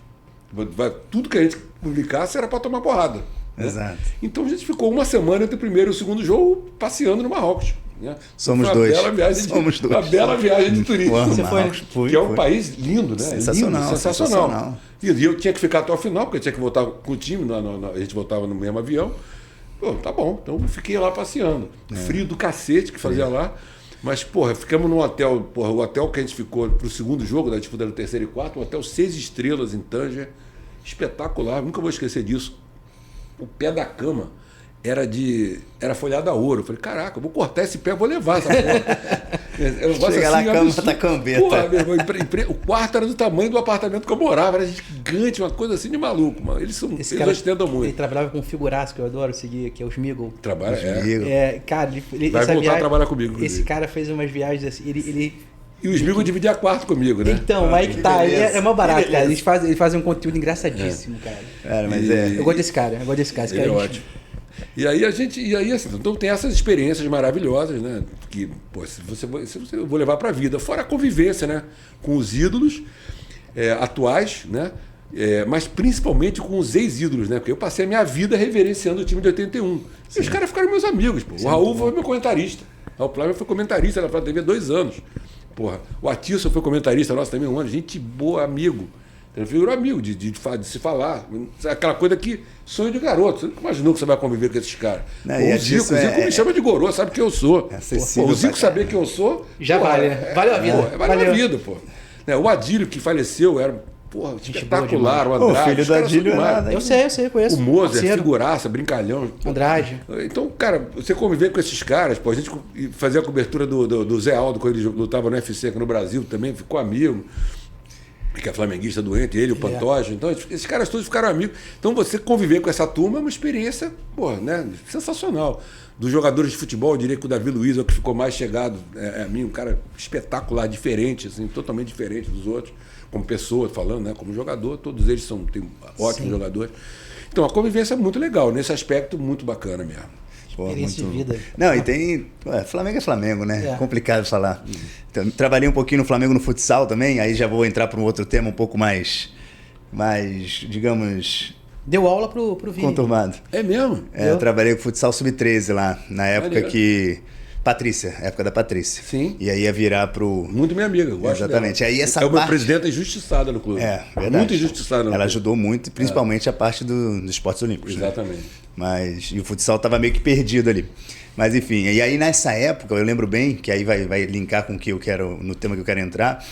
Tudo que a gente publicasse era para tomar porrada. Né? Exato. Então a gente ficou uma semana entre o primeiro e o segundo jogo passeando no Marrocos. Né? Somos dois. Uma bela viagem de turismo. Você foi, que é um país lindo, né? Sensacional, lindo, sensacional. E eu tinha que ficar até o final, porque eu tinha que voltar com o time, a gente voltava no mesmo avião. Tá bom, então eu fiquei lá passeando. Frio do cacete que fazia lá. Mas, ficamos num hotel, o hotel que a gente ficou pro segundo jogo, da disputa do terceiro e quarto, um hotel 6 estrelas em Tanger, espetacular, nunca vou esquecer disso. O pé da cama era folhado a ouro. Eu falei, caraca, eu vou cortar esse pé, vou levar essa porra. Chega lá, a cama tá cambeta. Porra, meu irmão, o quarto era do tamanho do apartamento que eu morava, era gigante, uma coisa assim de maluco, mano. Eles ostentam muito. Ele trabalhava com um figuraço que eu adoro seguir, que é o Smigol. Trabalha, cara, ele vai voltar a trabalhar comigo. Esse cara fez umas viagens assim, E o Smigol dividia quarto comigo, né? Então, aí que tá. É mó barato, cara. Eles fazem um conteúdo engraçadíssimo, cara. Mas Eu gosto desse cara. Esse ele cara é ótimo. E aí assim, então tem essas experiências maravilhosas, né? Que, eu vou levar para a vida. Fora a convivência, né? Com os ídolos atuais, né? Mas principalmente com os ex-ídolos, né? Porque eu passei a minha vida reverenciando o time de 81. E os caras ficaram meus amigos, pô. O Raul foi meu comentarista. O Flávio foi comentarista na Flávia TV há 2 anos. O Atilson foi comentarista nosso também 1 ano. Gente boa, amigo. Ele virou amigo de se falar. Aquela coisa que sonho de garoto. Você nunca imaginou que você vai conviver com esses caras. O Zico me chama de gorô, sabe quem eu sou. O Zico saber quem eu sou. Já vale, né? Valeu a vida. Valeu a vida, pô. O Adílio, que faleceu, era espetacular. O Andrade. O filho do Adílio é nada. Eu sei, conheço. O Moser, figuraça, brincalhão. Andrade. Então, cara, você conviver com esses caras, a gente fazia a cobertura do Zé Aldo, quando ele lutava no UFC aqui no Brasil também, ficou amigo. Que é flamenguista doente, ele, o Pantoja. Então, esses caras todos ficaram amigos. Então, você conviver com essa turma é uma experiência, sensacional. Dos jogadores de futebol, eu diria que o Davi Luiz é o que ficou mais chegado a mim, um cara espetacular, diferente, assim, totalmente diferente dos outros, como pessoa, falando, né, como jogador, todos eles têm ótimos jogadores. Então, a convivência é muito legal, nesse aspecto, muito bacana mesmo. Experiência de vida. Não, e tem... Flamengo é Flamengo, né? Complicado falar. Então, trabalhei um pouquinho no Flamengo no futsal também, aí já vou entrar para um outro tema um pouco mais digamos... Deu aula pro Vini. Conturmado. É mesmo? Eu trabalhei com futsal sub-13 lá, na época que... época da Patrícia. Sim. E aí ia virar pro... Muito minha amiga, eu gosto Exatamente. dela. Aí essa o meu presidente é injustiçada no clube. Verdade. Muito injustiçada no clube. Ela ajudou muito, principalmente a parte dos esportes olímpicos. Exatamente. Né? E o futsal tava meio que perdido ali. Mas enfim, e aí nessa época, eu lembro bem, que aí vai linkar com o que eu quero, no tema que eu quero entrar,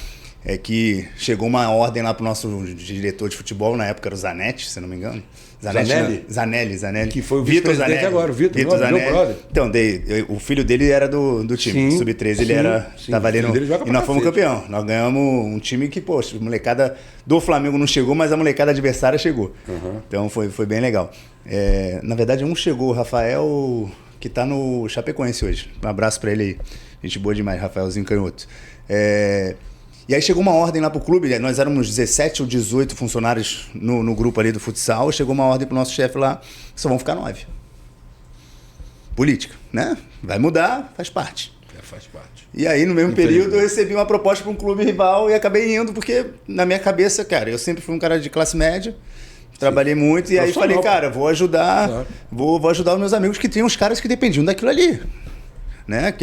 é que chegou uma ordem lá pro nosso diretor de futebol, na época era o Zanetti, se não me engano. Zanelli. Que foi o vice-presidente agora, o Vitor Zanelli. Brother. Então, o filho dele era do time, sub-13, ele tava ali e nós fomos campeão. Nós ganhamos um time que, poxa, a molecada do Flamengo não chegou, mas a molecada adversária chegou. Então foi bem legal. Na verdade, chegou, o Rafael, que tá no Chapecoense hoje. Um abraço pra ele aí. Gente boa demais, Rafaelzinho Canhoto. E aí chegou uma ordem lá pro clube, nós éramos 17 ou 18 funcionários no grupo ali do futsal, chegou uma ordem pro nosso chefe lá, só vão ficar 9. Política, né? Vai mudar, faz parte. Faz parte. E aí, no mesmo período, eu recebi uma proposta para um clube rival e acabei indo, porque na minha cabeça, cara, eu sempre fui um cara de classe média, trabalhei muito, e aí falei, cara, vou ajudar, vou ajudar os meus amigos, que tinham uns caras que dependiam daquilo ali. Né?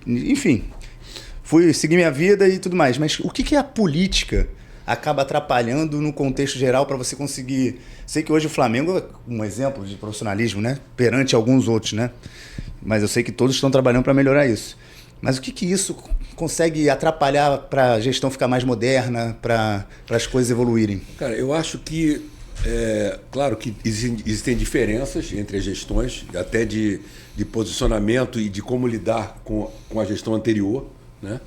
Enfim, fui seguir minha vida e tudo mais. Mas o que a política acaba atrapalhando no contexto geral para você conseguir... Sei que hoje o Flamengo é um exemplo de profissionalismo, né? Perante alguns outros, né? Mas eu sei que todos estão trabalhando para melhorar isso. Mas o que isso consegue atrapalhar para a gestão ficar mais moderna, para as coisas evoluírem? Cara, eu acho que, claro que existem diferenças entre as gestões, até de posicionamento e de como lidar com a gestão anterior, né?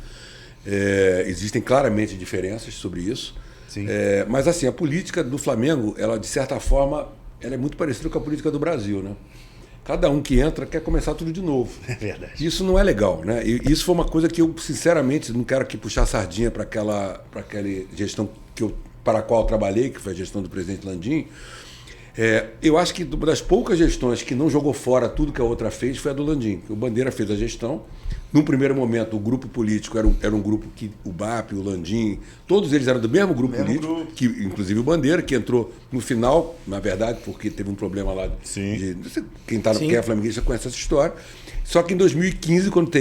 Existem claramente diferenças sobre isso. Mas assim, a política do Flamengo, ela de certa forma, ela é muito parecida com a política do Brasil, né? Cada um que entra quer começar tudo de novo. É verdade. Isso não é legal, né? E isso foi uma coisa que eu, sinceramente, não quero aqui puxar sardinha para aquela gestão para a qual eu trabalhei, que foi a gestão do presidente Landim. Eu acho que uma das poucas gestões que não jogou fora tudo que a outra fez foi a do Landim. O Bandeira fez a gestão. Num primeiro momento, o grupo político era um grupo que o BAP, o Landim, todos eles eram do mesmo grupo político, que, inclusive o Bandeira, que entrou no final, na verdade, porque teve um problema lá. Sim. Quem é flamenguista conhece essa história. Só que em 2015, quando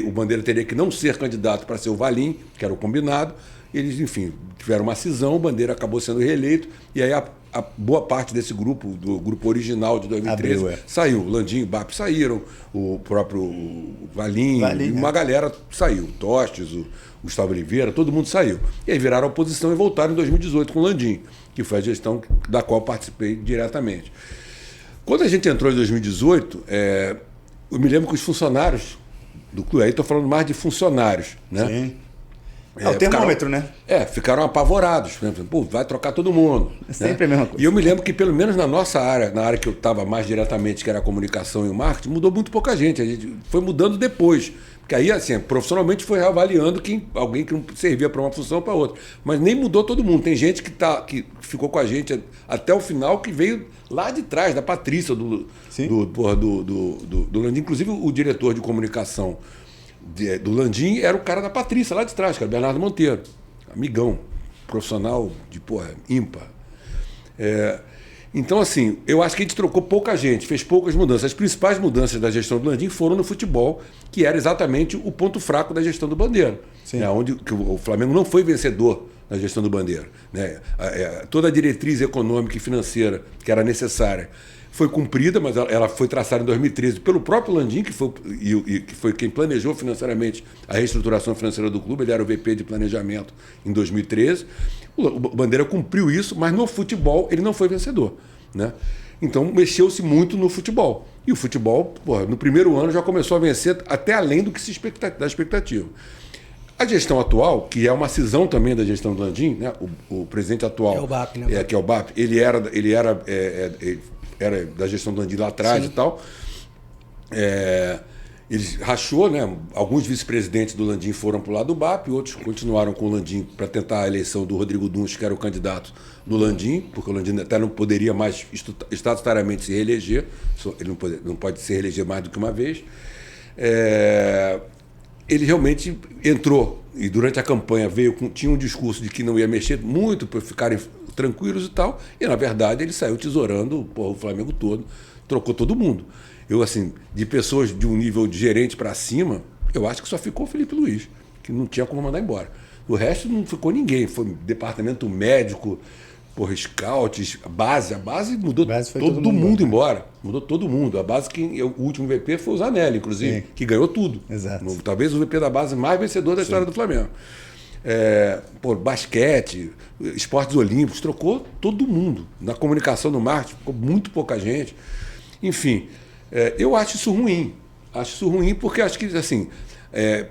o Bandeira teria que não ser candidato para ser o Valim, que era o combinado, eles, enfim, tiveram uma cisão, o Bandeira acabou sendo reeleito, e aí a boa parte desse grupo, do grupo original de 2013, saiu. O Landim e o BAP saíram, o próprio Valim, uma galera saiu. O Tostes, o Gustavo Oliveira, todo mundo saiu. E aí viraram oposição e voltaram em 2018 com o Landim, que foi a gestão da qual participei diretamente. Quando a gente entrou em 2018, eu me lembro que os funcionários do clube, aí estou falando mais de funcionários, né? Sim. O termômetro, né? Ficaram apavorados. Pô, vai trocar todo mundo. É sempre a mesma coisa. E eu me lembro que, pelo menos na nossa área, na área que eu estava mais diretamente, que era a comunicação e o marketing, mudou muito pouca gente. A gente foi mudando depois. Porque aí, assim, profissionalmente foi reavaliando alguém que não servia para uma função ou para outra. Mas nem mudou todo mundo. Tem gente que ficou com a gente até o final, que veio lá de trás, da Patrícia, do Landim. Inclusive, o diretor de comunicação do Landim era o cara da Patrícia, lá de trás, que era o Bernardo Monteiro. Amigão, profissional de ímpar. Então, assim, eu acho que a gente trocou pouca gente, fez poucas mudanças. As principais mudanças da gestão do Landim foram no futebol, que era exatamente o ponto fraco da gestão do Bandeira. Onde que o Flamengo não foi vencedor na gestão do Bandeira. Né? Toda a diretriz econômica e financeira que era necessária foi cumprida, mas ela foi traçada em 2013 pelo próprio Landim, que foi quem planejou financeiramente a reestruturação financeira do clube. Ele era o VP de planejamento em 2013. O Bandeira cumpriu isso, mas no futebol ele não foi vencedor. Né? Então mexeu-se muito no futebol. E o futebol, no primeiro ano, já começou a vencer até além do que da expectativa. A gestão atual, que é uma cisão também da gestão do Landim, né? O presidente atual, é o BAP, né? Que é o BAP, ele era da gestão do Landim lá atrás. Sim. E tal. Ele rachou, né? Alguns vice-presidentes do Landim foram para o lado do BAP, outros continuaram com o Landim para tentar a eleição do Rodrigo Duns, que era o candidato do Landim, porque o Landim até não poderia mais estatutariamente se reeleger, ele não pode se reeleger mais do que uma vez. Ele realmente entrou e durante a campanha tinha um discurso de que não ia mexer muito para ficarem tranquilos e tal, e na verdade ele saiu tesourando o Flamengo todo, trocou todo mundo. Eu, assim, de pessoas de um nível de gerente para cima, eu acho que só ficou o Felipe Luiz, que não tinha como mandar embora. O resto não ficou ninguém, foi departamento médico, scouts, a base mudou todo mundo embora. Mudou todo mundo. A base, o último VP foi o Zanelli, inclusive, sim, que ganhou tudo. Exato. Talvez o VP da base mais vencedor da história do Flamengo. Basquete, esportes olímpicos, trocou todo mundo. Na comunicação, no marketing, ficou muito pouca gente. Enfim, eu acho isso ruim. Acho isso ruim porque acho que, assim,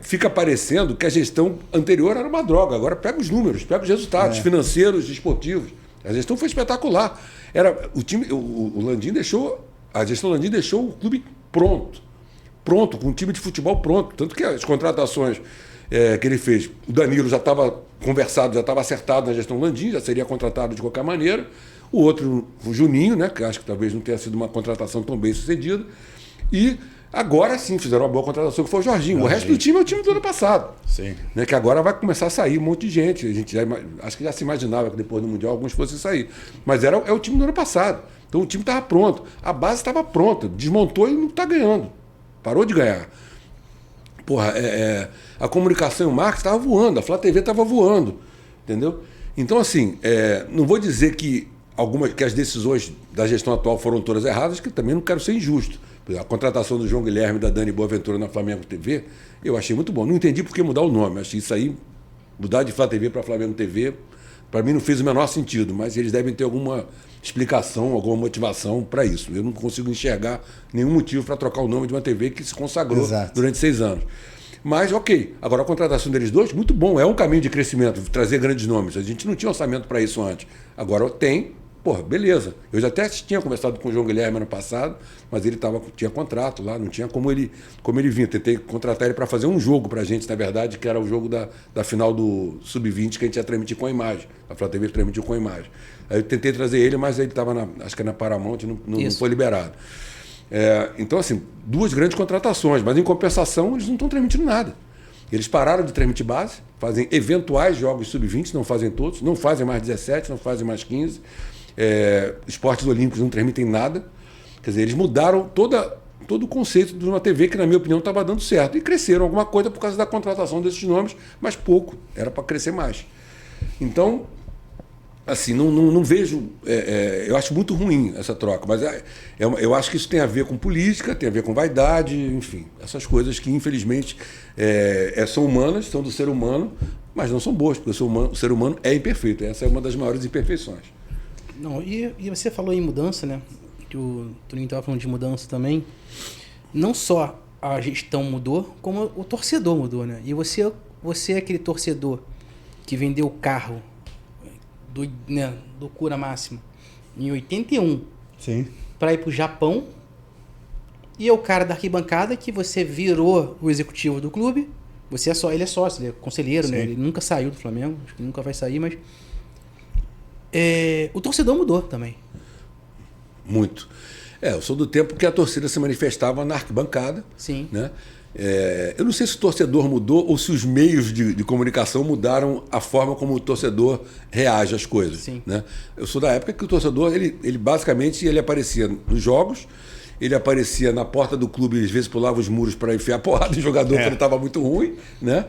fica parecendo que a gestão anterior era uma droga. Agora pega os números, pega os resultados financeiros e esportivos. A gestão foi espetacular. A gestão Landim deixou o clube pronto, com um time de futebol pronto. Tanto que as contratações que ele fez, o Danilo já estava conversado, já estava acertado na gestão Landim, já seria contratado de qualquer maneira. O outro, o Juninho, né, que acho que talvez não tenha sido uma contratação tão bem sucedida. E Agora sim fizeram uma boa contratação, que foi o Jorginho. O resto do time é o time do ano passado. Sim. Né, que agora vai começar a sair um monte de gente. A gente acho que já se imaginava que depois do Mundial alguns fossem sair. Mas é o time do ano passado. Então o time estava pronto. A base estava pronta. Desmontou e não está ganhando. Parou de ganhar. Porra, a comunicação e o marketing estavam voando. A Flá TV estava voando. Entendeu? Então, assim, não vou dizer que as decisões da gestão atual foram todas erradas, que também não quero ser injusto. A contratação do João Guilherme e da Dani Boaventura na Flamengo TV, eu achei muito bom. Não entendi por que mudar o nome. Achei isso aí, mudar de Flá TV para Flamengo TV, para mim não fez o menor sentido, mas eles devem ter alguma explicação, alguma motivação para isso. Eu não consigo enxergar nenhum motivo para trocar o nome de uma TV que se consagrou durante 6 anos. Mas, ok. Agora, a contratação deles dois, muito bom. É um caminho de crescimento, trazer grandes nomes. A gente não tinha orçamento para isso antes. Agora tem. Porra, beleza. Eu já até tinha conversado com o João Guilherme ano passado, mas ele tinha contrato lá, não tinha como ele vir. Tentei contratar ele para fazer um jogo para a gente, na verdade, que era o jogo da final do Sub-20, que a gente ia transmitir com a imagem. A Flá TV transmitiu com a imagem. Aí eu tentei trazer ele, mas ele estava, acho que na Paramount, não foi liberado. Então, assim, 2 grandes contratações, mas em compensação eles não estão transmitindo nada. Eles pararam de transmitir base, fazem eventuais jogos Sub-20, não fazem todos, não fazem mais 17, não fazem mais 15. Esportes olímpicos não transmitem nada. Quer dizer, eles mudaram todo o conceito de uma TV que, na minha opinião, estava dando certo. E cresceram alguma coisa por causa da contratação desses nomes, mas pouco. Era para crescer mais. Então, assim, não vejo... eu acho muito ruim essa troca, mas eu acho que isso tem a ver com política, tem a ver com vaidade, enfim. Essas coisas que, infelizmente, são humanas, são do ser humano, mas não são boas, porque o ser humano é imperfeito. Essa é uma das maiores imperfeições. Não, e você falou em mudança, né? Que o Toninho estava falando de mudança também. Não só a gestão mudou, como o torcedor mudou, né? E você é aquele torcedor que vendeu o carro do Cura Máximo em 81 para ir para o Japão, e é o cara da arquibancada que você virou o executivo do clube. Ele é sócio, ele é conselheiro, né? Ele nunca saiu do Flamengo, acho que nunca vai sair, mas o torcedor mudou também. Muito. Eu sou do tempo que a torcida se manifestava na arquibancada. Sim. Né? Eu não sei se o torcedor mudou ou se os meios de comunicação mudaram a forma como o torcedor reage às coisas. Sim. Né? Eu sou da época que o torcedor, ele basicamente aparecia nos jogos, ele aparecia na porta do clube e às vezes pulava os muros para enfiar porrada em jogador quando estava muito ruim, né?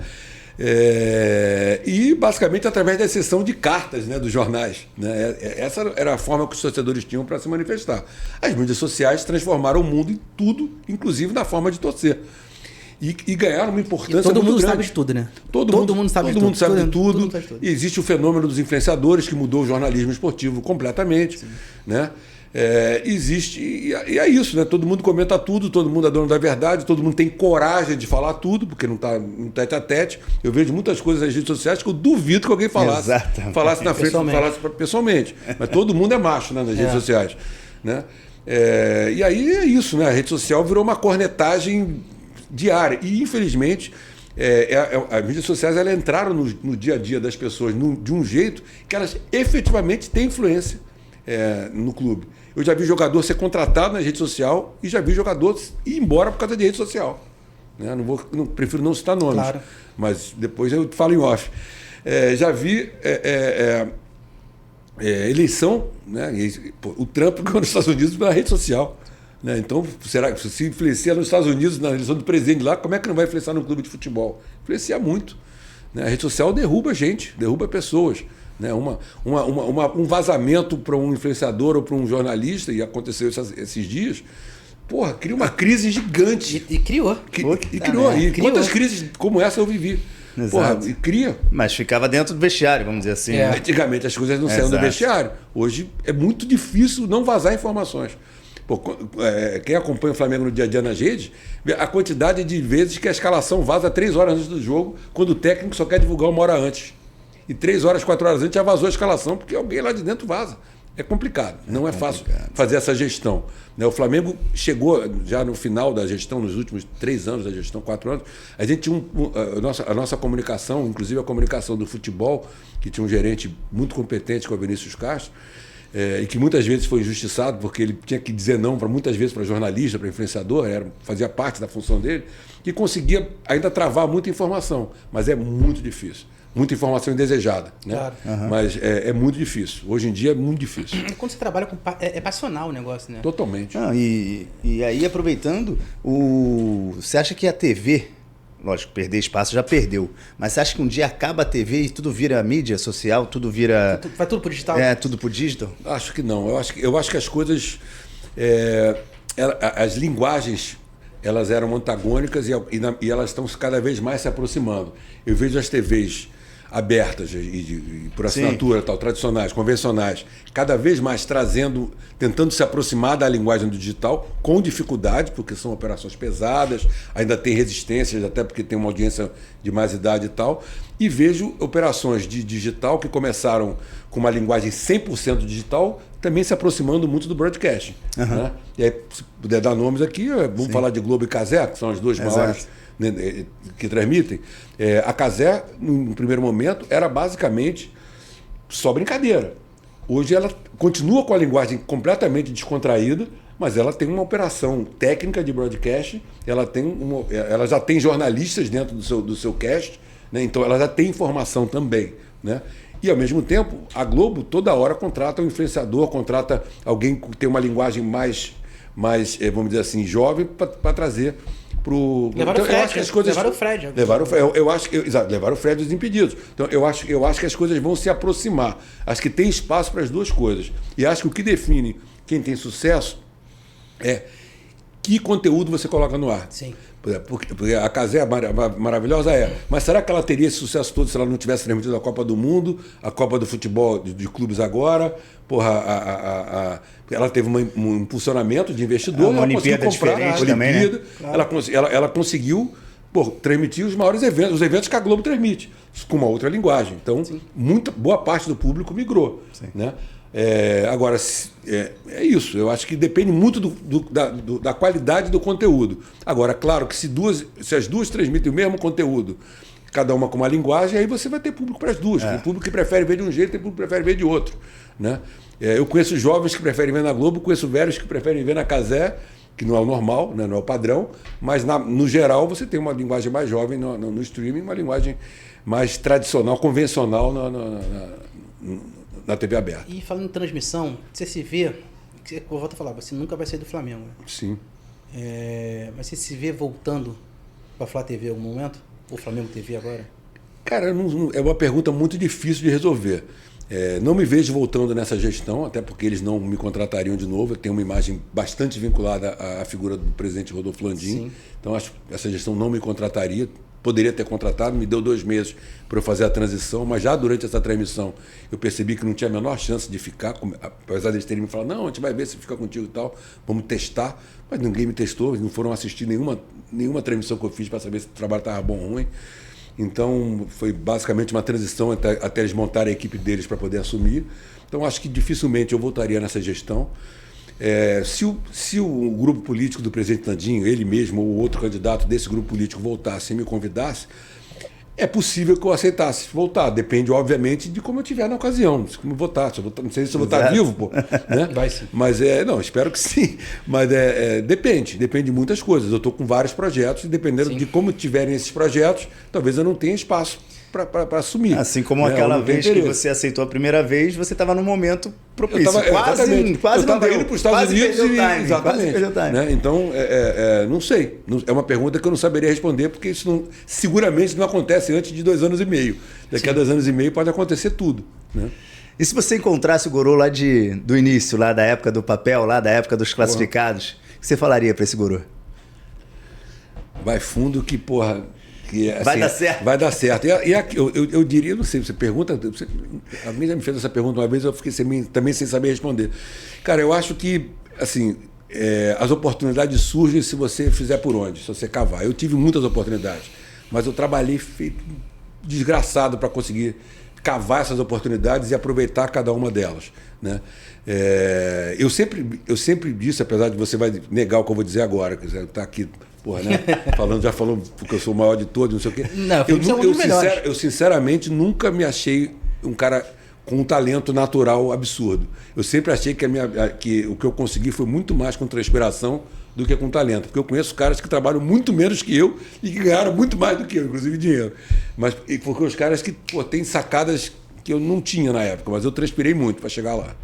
E basicamente através da exceção de cartas, né, dos jornais, né? Essa era a forma que os torcedores tinham para se manifestar. As mídias sociais transformaram o mundo em tudo, inclusive na forma de torcer. E ganharam uma importância muito grande. Todo mundo sabe de tudo, né? Todo mundo sabe de tudo. E existe o fenômeno dos influenciadores, que mudou o jornalismo esportivo completamente. Né? Existe, e é isso, né? Todo mundo comenta tudo, todo mundo é dono da verdade, todo mundo tem coragem de falar tudo, porque não está no tete a tete. Eu vejo muitas coisas nas redes sociais que eu duvido que alguém falasse na frente, falasse pessoalmente. Mas todo mundo é macho, né, nas redes sociais. Né? E aí é isso, né? A rede social virou uma cornetagem diária. E, infelizmente, as mídias sociais elas entraram no dia a dia das pessoas de um jeito que elas efetivamente têm influência no clube. Eu já vi jogador ser contratado na rede social e já vi jogador ir embora por causa de rede social. Né? Prefiro não citar nomes, claro. Mas depois eu falo em off. Já vi eleição, né? O Trump ganhou nos Estados Unidos pela rede social. Né? Então, será que se influencia nos Estados Unidos na eleição do presidente lá, como é que não vai influenciar no clube de futebol? Influencia muito. Né? A rede social derruba gente, derruba pessoas. Né? Um vazamento para um influenciador ou para um jornalista, e aconteceu esses dias, cria uma crise gigante. E criou. Criou. Quantas crises como essa eu vivi? E cria. Mas ficava dentro do vestiário, vamos dizer assim. Antigamente as coisas não saíam do vestiário. Hoje é muito difícil não vazar informações. Quem acompanha o Flamengo no dia a dia nas redes, vê a quantidade de vezes que a escalação vaza 3 horas antes do jogo, quando o técnico só quer divulgar 1 hora antes. E 3 horas, 4 horas antes já vazou a escalação, porque alguém lá de dentro vaza. É complicado, não é fácil fazer essa gestão. O Flamengo chegou já no final da gestão, nos últimos 3 anos da gestão, 4 anos, a gente tinha a nossa comunicação, inclusive a comunicação do futebol, que tinha um gerente muito competente, que é o Vinícius Castro. e que muitas vezes foi injustiçado, porque ele tinha que dizer não muitas vezes para jornalista, para influenciador, fazia parte da função dele, que conseguia ainda travar muita informação, mas é muito difícil. Muita informação indesejada, né? Claro. Mas é muito difícil. Hoje em dia é muito difícil. Quando você trabalha com... É passional o negócio, né? Totalmente. E aí, aproveitando, você acha que a TV, lógico, perder espaço já perdeu, mas você acha que um dia acaba a TV e tudo vira mídia social, tudo vira... Vai tudo pro digital? Tudo pro digital? Acho que não. Eu acho que as coisas... as linguagens, elas eram antagônicas e elas estão cada vez mais se aproximando. Eu vejo as TVs abertas e por assinatura, tal, tradicionais, convencionais, cada vez mais tentando se aproximar da linguagem do digital, com dificuldade, porque são operações pesadas, ainda tem resistências, até porque tem uma audiência de mais idade e tal, e vejo operações de digital que começaram com uma linguagem 100% digital, também se aproximando muito do broadcast. Né? E aí, se puder dar nomes aqui, vamos falar de Globo e Cazé, que são as duas maiores que transmitem. A Cazé, no primeiro momento, era basicamente só brincadeira. Hoje ela continua com a linguagem completamente descontraída, mas ela tem uma operação técnica de broadcast, ela já tem jornalistas dentro do seu cast, né? Então ela já tem informação também, né? E, ao mesmo tempo, a Globo toda hora contrata um influenciador, contrata alguém que tem uma linguagem mais vamos dizer assim, jovem, para trazer para o... Levaram o Fred. Levaram o Fred dos Impedidos. Então, eu acho que as coisas vão se aproximar. Acho que tem espaço para as duas coisas. E acho que o que define quem tem sucesso é que conteúdo você coloca no ar. Sim. Porque a Cazé é maravilhosa, mas será que ela teria esse sucesso todo se ela não tivesse transmitido a Copa do Mundo, a Copa do Futebol de clubes agora? Ela teve um impulsionamento de investidor, uma Olimpíada diferente também, né? Ela conseguiu transmitir os maiores eventos, os eventos que a Globo transmite, com uma outra linguagem. Então, boa parte do público migrou. Né? Agora, é isso. Eu acho que depende muito da qualidade do conteúdo. Agora, claro que se as duas transmitem o mesmo conteúdo, cada uma com uma linguagem, aí você vai ter público para as duas. Tem público que prefere ver de um jeito, tem público que prefere ver de outro. Né? Eu conheço jovens que preferem ver na Globo, conheço velhos que preferem ver na Cazé, que não é o normal, né? Não é o padrão, mas no geral você tem uma linguagem mais jovem no streaming, uma linguagem mais tradicional, convencional na TV aberta. E falando em transmissão, você se vê, eu volto a falar, você nunca vai sair do Flamengo. Né? Sim. Mas você se vê voltando para a Flá TV em algum momento? Ou Flamengo TV agora? Cara, é uma pergunta muito difícil de resolver. Não me vejo voltando nessa gestão, até porque eles não me contratariam de novo. Eu tenho uma imagem bastante vinculada à figura do presidente Rodolfo Landim. Então, acho que essa gestão não me contrataria. Poderia ter contratado, me deu 2 meses para eu fazer a transição, mas já durante essa transmissão eu percebi que não tinha a menor chance de ficar, apesar deles terem me falado, não, a gente vai ver se fica contigo e tal, vamos testar. Mas ninguém me testou, eles não foram assistir nenhuma transmissão que eu fiz para saber se o trabalho estava bom ou ruim. Então, foi basicamente uma transição até eles montarem a equipe deles para poder assumir. Então, acho que dificilmente eu voltaria nessa gestão. Se o grupo político do presidente Landim, ele mesmo ou outro candidato desse grupo político voltasse e me convidasse, é possível que eu aceitasse voltar. Depende, obviamente, de como eu estiver na ocasião. Se eu votar, não sei se eu vou estar vivo, pô. Né? Vai sim. Mas não, espero que sim. Mas depende de muitas coisas. Eu estou com vários projetos e dependendo de como tiverem esses projetos, talvez eu não tenha espaço para assumir. Assim como aquela vez que você aceitou a primeira vez, você estava num momento propício. Quase não deu. Eu estava indo para os Estados Unidos Quase perdeu o time. Né? Então, não sei. É uma pergunta que eu não saberia responder, porque isso seguramente não acontece antes de 2 anos e meio. Daqui a 2 anos e meio pode acontecer tudo. Né? E se você encontrasse o Gorô lá do início, lá da época do papel, lá da época dos classificados, o que você falaria para esse Gorô? Vai fundo que, porra... assim, vai dar certo. Vai dar certo. Eu diria, não sei, você pergunta... Alguém já me fez essa pergunta uma vez, eu fiquei também sem saber responder. Cara, eu acho que, assim, as oportunidades surgem se você fizer por onde, se você cavar. Eu tive muitas oportunidades, mas eu trabalhei feito desgraçado para conseguir cavar essas oportunidades e aproveitar cada uma delas. Né? Eu sempre disse, apesar de você vai negar o que eu vou dizer agora, que você está aqui... Porra, né? Já falou porque eu sou o maior de todos, não sei o quê. Não, eu sinceramente nunca me achei um cara com um talento natural absurdo. Eu sempre achei que o que eu consegui foi muito mais com transpiração do que com talento. Porque eu conheço caras que trabalham muito menos que eu e que ganharam muito mais do que eu, inclusive dinheiro. Mas porque os caras que têm sacadas que eu não tinha na época, mas eu transpirei muito para chegar lá.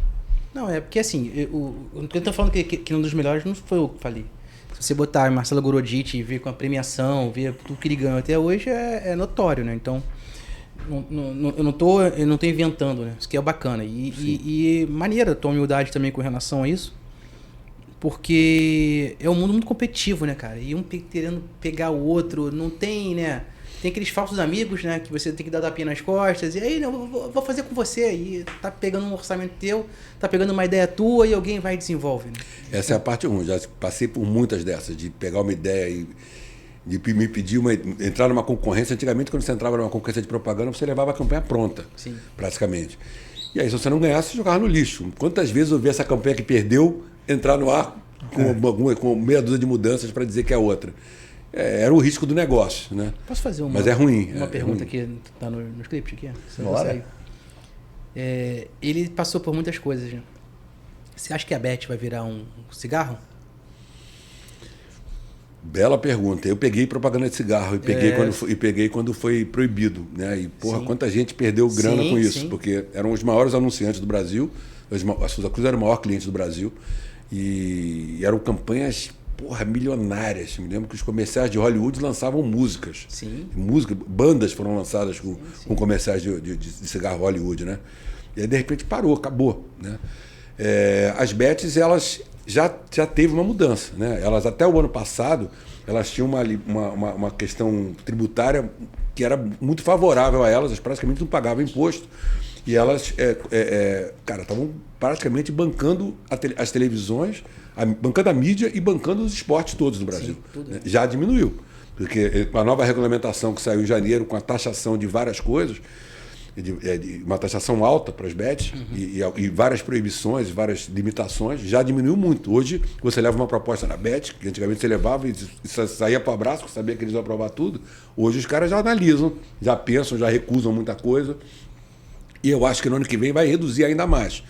Não, é porque assim, eu tô falando que um dos melhores não foi eu que falei. Se você botar Marcelo Goroditi e ver com a premiação, ver tudo que ele ganhou até hoje, é notório, né? Então, eu não tô inventando, né? Isso que é bacana. E maneira a tua humildade também com relação a isso, porque é um mundo muito competitivo, né, cara? E um querendo pegar o outro, não tem, né? Tem aqueles falsos amigos, né? Que você tem que dar tapinha nas costas. E aí, não, vou fazer com você. E tá pegando um orçamento teu, tá pegando uma ideia tua e alguém vai e desenvolve. Né? Essa é a parte ruim. Já passei por muitas dessas, de pegar uma ideia e de me pedir entrar numa concorrência. Antigamente, quando você entrava numa concorrência de propaganda, você levava a campanha pronta, Sim. praticamente. E aí, se você não ganhasse, você jogava no lixo. Quantas vezes eu vi essa campanha que perdeu entrar no ar com meia dúzia de mudanças para dizer que é outra? Era o risco do negócio, né? Posso fazer Mas é ruim. Uma pergunta ruim. que tá no script aqui? Bora. Ele passou por muitas coisas, né? Você acha que a Beth vai virar um cigarro? Bela pergunta. Eu peguei propaganda de cigarro e peguei quando foi proibido, né? E porra, Sim. quanta gente perdeu grana com isso, sim. porque eram os maiores anunciantes do Brasil. A Souza Cruz era o maior cliente do Brasil e eram campanhas milionárias. Me lembro que os comerciais de Hollywood lançavam músicas. Sim. Bandas foram lançadas com comerciais de cigarro Hollywood, né? E aí, de repente, parou, acabou, né? As Bets, elas já teve uma mudança, né? Elas, até o ano passado, elas tinham uma questão tributária que era muito favorável a elas praticamente não pagavam imposto. E elas, estavam praticamente bancando as televisões, bancando a mídia e bancando os esportes todos no Brasil. Sim, tudo. Já diminuiu, porque com a nova regulamentação que saiu em janeiro, com a taxação de várias coisas, uma taxação alta para as bets e várias proibições, várias limitações, já diminuiu muito. Hoje, você leva uma proposta na bet, que antigamente você levava e saía para o abraço, sabia que eles iam aprovar tudo. Hoje os caras já analisam, já pensam, já recusam muita coisa. E eu acho que no ano que vem vai reduzir ainda mais.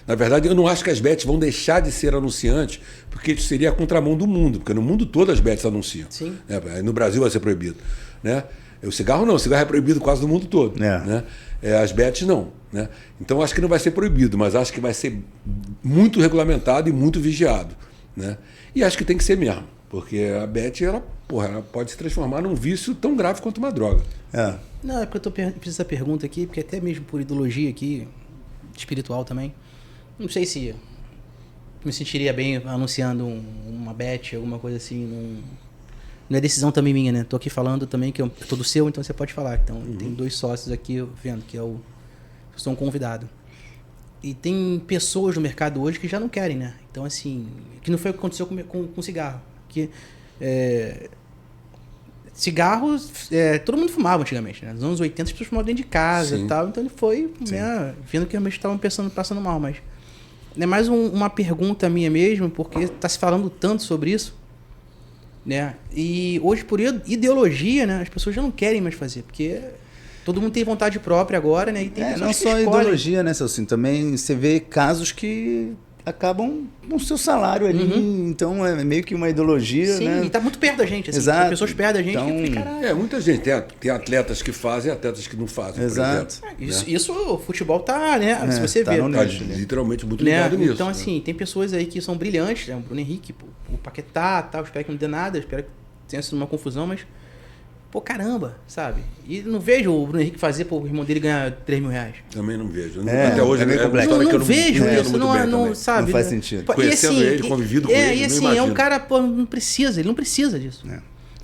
Na verdade, eu não acho que as bets vão deixar de ser anunciantes, porque isso seria a contramão do mundo, porque no mundo todo as bets anunciam. Sim. No Brasil vai ser proibido. Né? O cigarro não, o cigarro é proibido quase no mundo todo. Né? As bets não. Né? Então acho que não vai ser proibido, mas acho que vai ser muito regulamentado e muito vigiado. Né? E acho que tem que ser mesmo, porque a bet ela pode se transformar num vício tão grave quanto uma droga. Não, é porque eu fiz essa pergunta aqui, porque até mesmo por ideologia aqui, espiritual também, não sei se me sentiria bem anunciando uma bet, alguma coisa assim. Não é decisão também minha, né? Tô aqui falando também que eu tô do seu, então você pode falar. Então, tem 2 sócios aqui vendo, que eu sou um convidado. E tem pessoas no mercado hoje que já não querem, né? Então, assim, que não foi o que aconteceu com cigarro. Que cigarros, todo mundo fumava antigamente, né? Nos anos 80 as pessoas fumavam dentro de casa. Sim. E tal, então ele foi, né, vendo que realmente estavam passando mal, mas é mais uma pergunta minha mesmo, porque está se falando tanto sobre isso, né? E hoje, por ideologia, né, as pessoas já não querem mais fazer, porque todo mundo tem vontade própria agora, né? E tem pessoas não que só escolhem. ideologia, né, Celcinho? Também você vê casos que acabam com o seu salário ali, então é meio que uma ideologia. Sim, né? e tá muito perto da gente, assim. Exato. Tem pessoas perto da gente Então, que caralho. Muita gente. Tem atletas que fazem e atletas que não fazem, Exato. por exemplo. Isso o futebol tá, né? Se você tá vê. no Tá nicho, né? literalmente muito Né? ligado nisso. Então, assim, tem pessoas aí que são brilhantes, né? O Bruno Henrique, o Paquetá, tal. Espero que não dê nada, espero que tenha sido uma confusão, mas pô, caramba, sabe? E não vejo o Bruno Henrique fazer pro irmão dele ganhar 3 mil reais. Também não vejo. Até hoje é meio uma complexo. história que eu Não vejo entendo isso, muito bem também. sabe? Não faz né? sentido. Pô, Conhecendo ele, convivido com ele, e não assim, imagino. um cara, pô, não precisa, ele não precisa disso.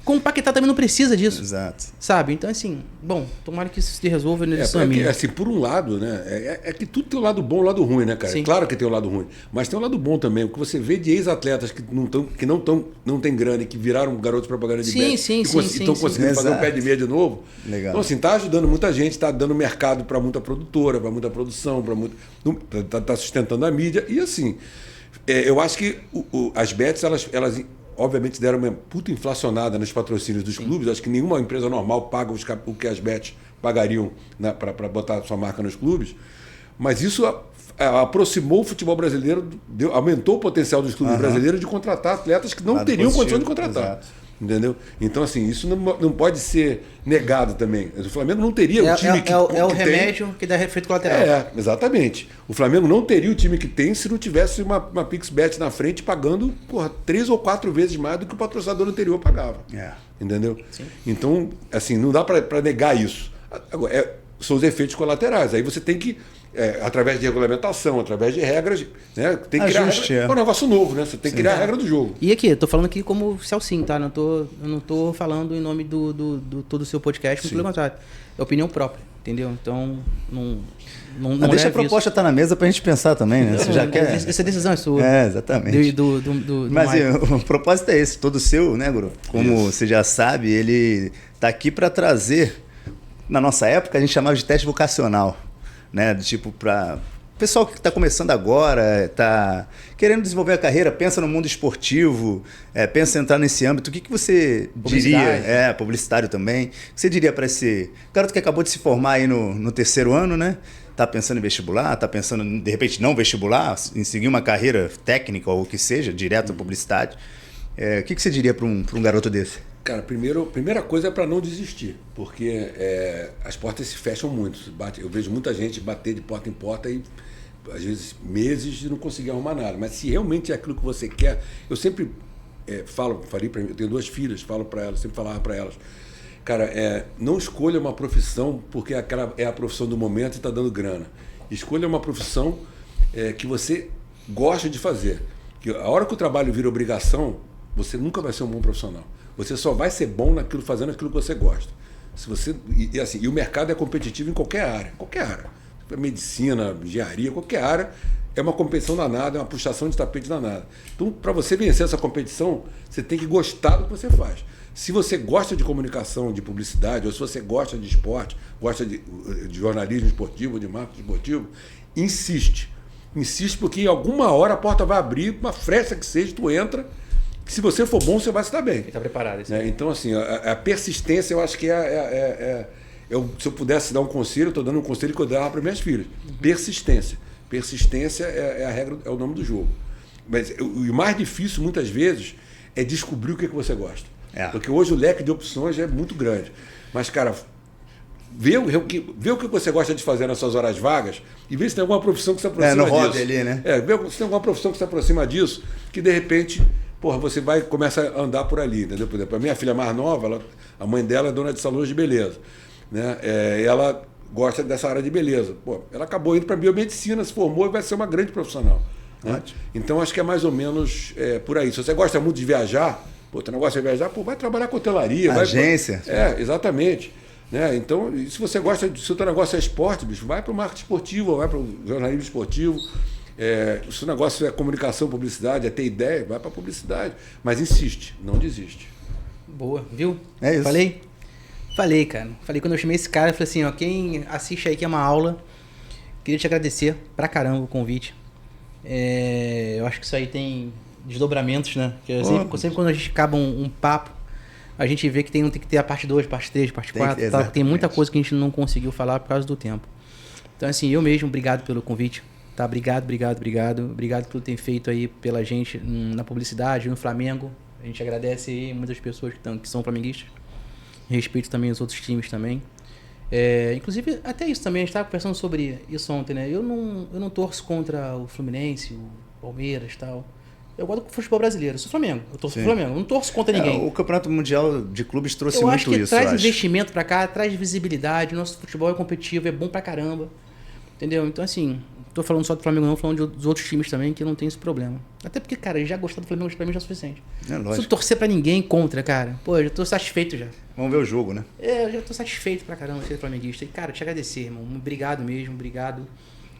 Como o Paquetá também não precisa disso. Exato. Sabe? Então, assim, bom, tomara que isso se resolva na edição porque, minha. assim, por um lado, né? É que tudo tem o lado bom e o lado ruim, né, cara? Sim. Claro que tem o lado ruim, mas tem o lado bom também. O que você vê de ex-atletas que não tem grana e que viraram garotos de propaganda de bet e estão conseguindo fazer um pé de meia de novo. Legal. Então, assim, tá ajudando muita gente, tá dando mercado para muita produtora, para muita produção, tá sustentando a mídia. E assim, eu acho que as bets, elas obviamente deram uma puta inflacionada nos patrocínios dos clubes. Acho que nenhuma empresa normal paga o que as bets pagariam para botar sua marca nos clubes. mas isso aproximou o futebol brasileiro, aumentou o potencial dos clubes brasileiros de contratar atletas que não teriam condição de contratar. Exato. Entendeu? Então, assim, isso não pode ser negado também. O Flamengo não teria o time que é o remédio que dá efeito colateral. Exatamente. O Flamengo não teria o time que tem se não tivesse uma PixBet na frente pagando 3 ou 4 vezes mais do que o patrocinador anterior pagava. Entendeu? Sim. Então, assim, não dá para negar isso. Agora, são os efeitos colaterais. Aí você tem que, através de regulamentação, através de regras, né, tem que criar um negócio novo, né? Você tem que criar a regra do jogo. E aqui, eu tô falando aqui como Celcinho, tá? Eu não tô falando em nome do todo o seu podcast, pelo contrário. É opinião própria, entendeu? Então, não deixa a proposta estar na mesa pra gente pensar também, né? Você já quer... Essa decisão é sua. Exatamente. Mas o propósito é esse, todo seu, né, Guru? Como você já sabe, ele tá aqui para trazer, na nossa época, a gente chamava de teste vocacional. Né, tipo, para pessoal que está começando agora, está querendo desenvolver a carreira, pensa no mundo esportivo, pensa em entrar nesse âmbito, o que você diria? Publicitário também. O que você diria para esse garoto que acabou de se formar aí no terceiro ano, né? Está pensando em vestibular, está pensando, de repente, não vestibular, em seguir uma carreira técnica ou o que seja, direto à publicidade. O que você diria para um garoto desse? Cara, primeira coisa é para não desistir, porque as portas se fecham muito. Eu vejo muita gente bater de porta em porta e, às vezes, meses e não conseguir arrumar nada. Mas se realmente é aquilo que você quer, eu sempre falei para mim, eu tenho 2 filhas, falo para elas, sempre falava para elas, cara, não escolha uma profissão porque aquela é a profissão do momento e está dando grana. Escolha uma profissão que você gosta de fazer. Que a hora que o trabalho vira obrigação, você nunca vai ser um bom profissional. Você só vai ser bom fazendo aquilo que você gosta. E o mercado é competitivo em qualquer área. Medicina, engenharia, qualquer área é uma competição danada, é uma puxação de tapete danada. Então, para você vencer essa competição, você tem que gostar do que você faz. Se você gosta de comunicação, de publicidade, ou se você gosta de esporte, gosta de jornalismo esportivo, de marketing esportivo, insiste. Insiste porque em alguma hora a porta vai abrir, uma fresta que seja, tu entra. Se você for bom, você vai se dar bem. Está preparado. Então, assim, a persistência, eu acho que se eu pudesse dar um conselho, eu estou dando um conselho que eu dava para minhas filhas. Persistência. Persistência é a regra, é o nome do jogo. Mas o mais difícil, muitas vezes, é descobrir o que você gosta. Porque hoje o leque de opções é muito grande. Mas, cara, vê o que você gosta de fazer nas suas horas vagas e vê se tem alguma profissão que se aproxima disso. Hobby ali, né? Vê se tem alguma profissão que se aproxima disso, que de repente... você começa a andar por ali, entendeu? Por exemplo, a minha filha mais nova, a mãe dela é dona de salões de beleza, né? Ela gosta dessa área de beleza. Ela acabou indo para biomedicina, se formou e vai ser uma grande profissional. Né? Então, acho que é mais ou menos por aí. Se você gosta muito de viajar, tu não gosta de viajar, vai trabalhar com hotelaria. Agência. Exatamente. Né? Então, se você gosta, se o teu negócio é esporte, bicho, vai para o marketing esportivo, vai para o jornalismo esportivo. Se o negócio é comunicação, publicidade, é ter ideia, vai para publicidade. Mas insiste, não desiste. Boa, viu? É isso. Falei, cara. Falei quando eu chamei esse cara, eu falei assim, quem assiste aí que é uma aula, queria te agradecer pra caramba o convite. Eu acho que isso aí tem desdobramentos, né? Sempre quando a gente acaba um papo, a gente vê que tem que ter a parte 2, parte 3, parte 4, tal. Tem muita coisa que a gente não conseguiu falar por causa do tempo. Então, assim, eu mesmo, obrigado pelo convite. Tá, obrigado por tudo que tem feito aí pela gente na publicidade, no Flamengo. A gente agradece aí muitas pessoas que são flamenguistas. Respeito também os outros times também. Inclusive, até isso também, a gente estava conversando sobre isso ontem, né? Eu não torço contra o Fluminense, o Palmeiras e tal. Eu gosto do futebol brasileiro, eu sou Flamengo, eu torço pro Flamengo, eu não torço contra ninguém. O Campeonato Mundial de Clubes trouxe muito isso. Eu acho que traz investimento pra cá, traz visibilidade, nosso futebol é competitivo, é bom pra caramba. Entendeu? Então, assim, tô falando só do Flamengo não, falando dos outros times também, que não tem esse problema. Até porque, cara, já gostar do Flamengo pra mim já é suficiente. Não preciso torcer pra ninguém contra, cara. Pô, eu já tô satisfeito já. Vamos ver o jogo, né? Eu já tô satisfeito pra caramba ser flamenguista. E, cara, te agradecer, irmão. Obrigado mesmo, obrigado.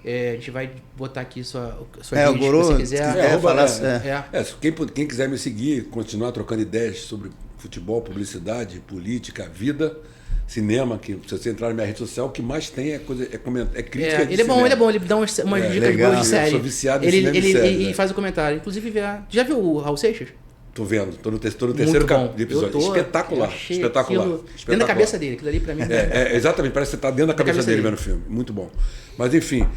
A gente vai botar aqui sua o Guru, se você quiser. Quem quiser me seguir, continuar trocando ideias sobre futebol, publicidade, política, vida... Cinema, que se você entrar na minha rede social, o que mais tem é crítica de ele cinema. Ele é bom, ele dá umas dicas boas de série. Eu sou viciado em cinema e série. E faz o comentário. Inclusive, já viu o Raul Seixas? Tô vendo, tô no terceiro episódio. Espetacular. Dentro da cabeça dele, aquilo ali pra mim. Exatamente, parece que você tá dentro da cabeça dele vendo o filme. Muito bom. Mas enfim,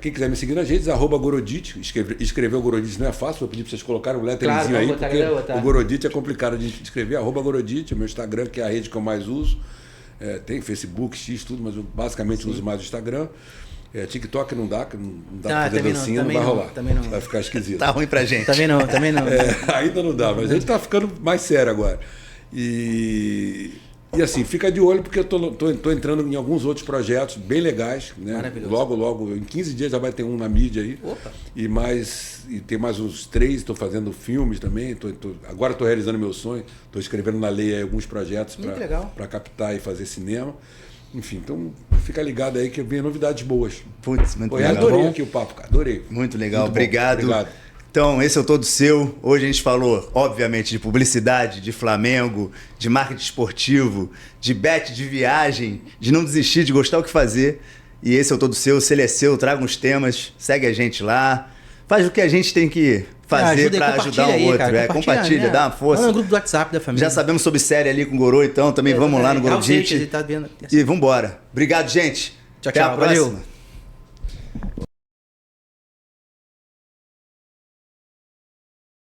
Quem quiser me seguir nas redes, @Gorodit. Escrever o Gorodit não é fácil, vou pedir para vocês colocarem um letterzinho aí, porque o Gorodit é complicado de escrever. @Gorodit, o meu Instagram, que é a rede que eu mais uso. Tem Facebook, X, tudo, mas eu basicamente uso mais o Instagram. TikTok não dá, que não dá pra fazer dancinha, não vai rolar. Também não. Vai ficar esquisito. Tá ruim pra gente. Também não. Ainda não dá, mas a gente tá ficando mais sério agora. E assim, fica de olho, porque eu tô entrando em alguns outros projetos bem legais, né? Maravilhoso. Logo, em 15 dias já vai ter um na mídia aí. Opa. E tem mais uns 3, estou fazendo filmes também. Agora estou realizando meu sonho, estou escrevendo na lei aí alguns projetos para captar e fazer cinema. Enfim, então fica ligado aí que vem novidades boas. Putz, muito legal. Adorei aqui o papo, cara. Adorei. Muito legal, Muito obrigado. Obrigado. Então, esse é o Todo Seu. Hoje a gente falou, obviamente, de publicidade, de Flamengo, de marketing esportivo, de bet, de viagem, de não desistir, de gostar do que fazer. E esse é o Todo Seu. Se ele é seu, traga uns temas, segue a gente lá. Faz o que a gente tem que fazer para ajudar um outro. Compartilha, dá uma força. Olha no grupo do WhatsApp da família. Já sabemos sobre série ali com o Gorô, então também vamos lá no Gorodit. Tá vendo. E vambora. Obrigado, gente. Tchau, Até a próxima. Valeu.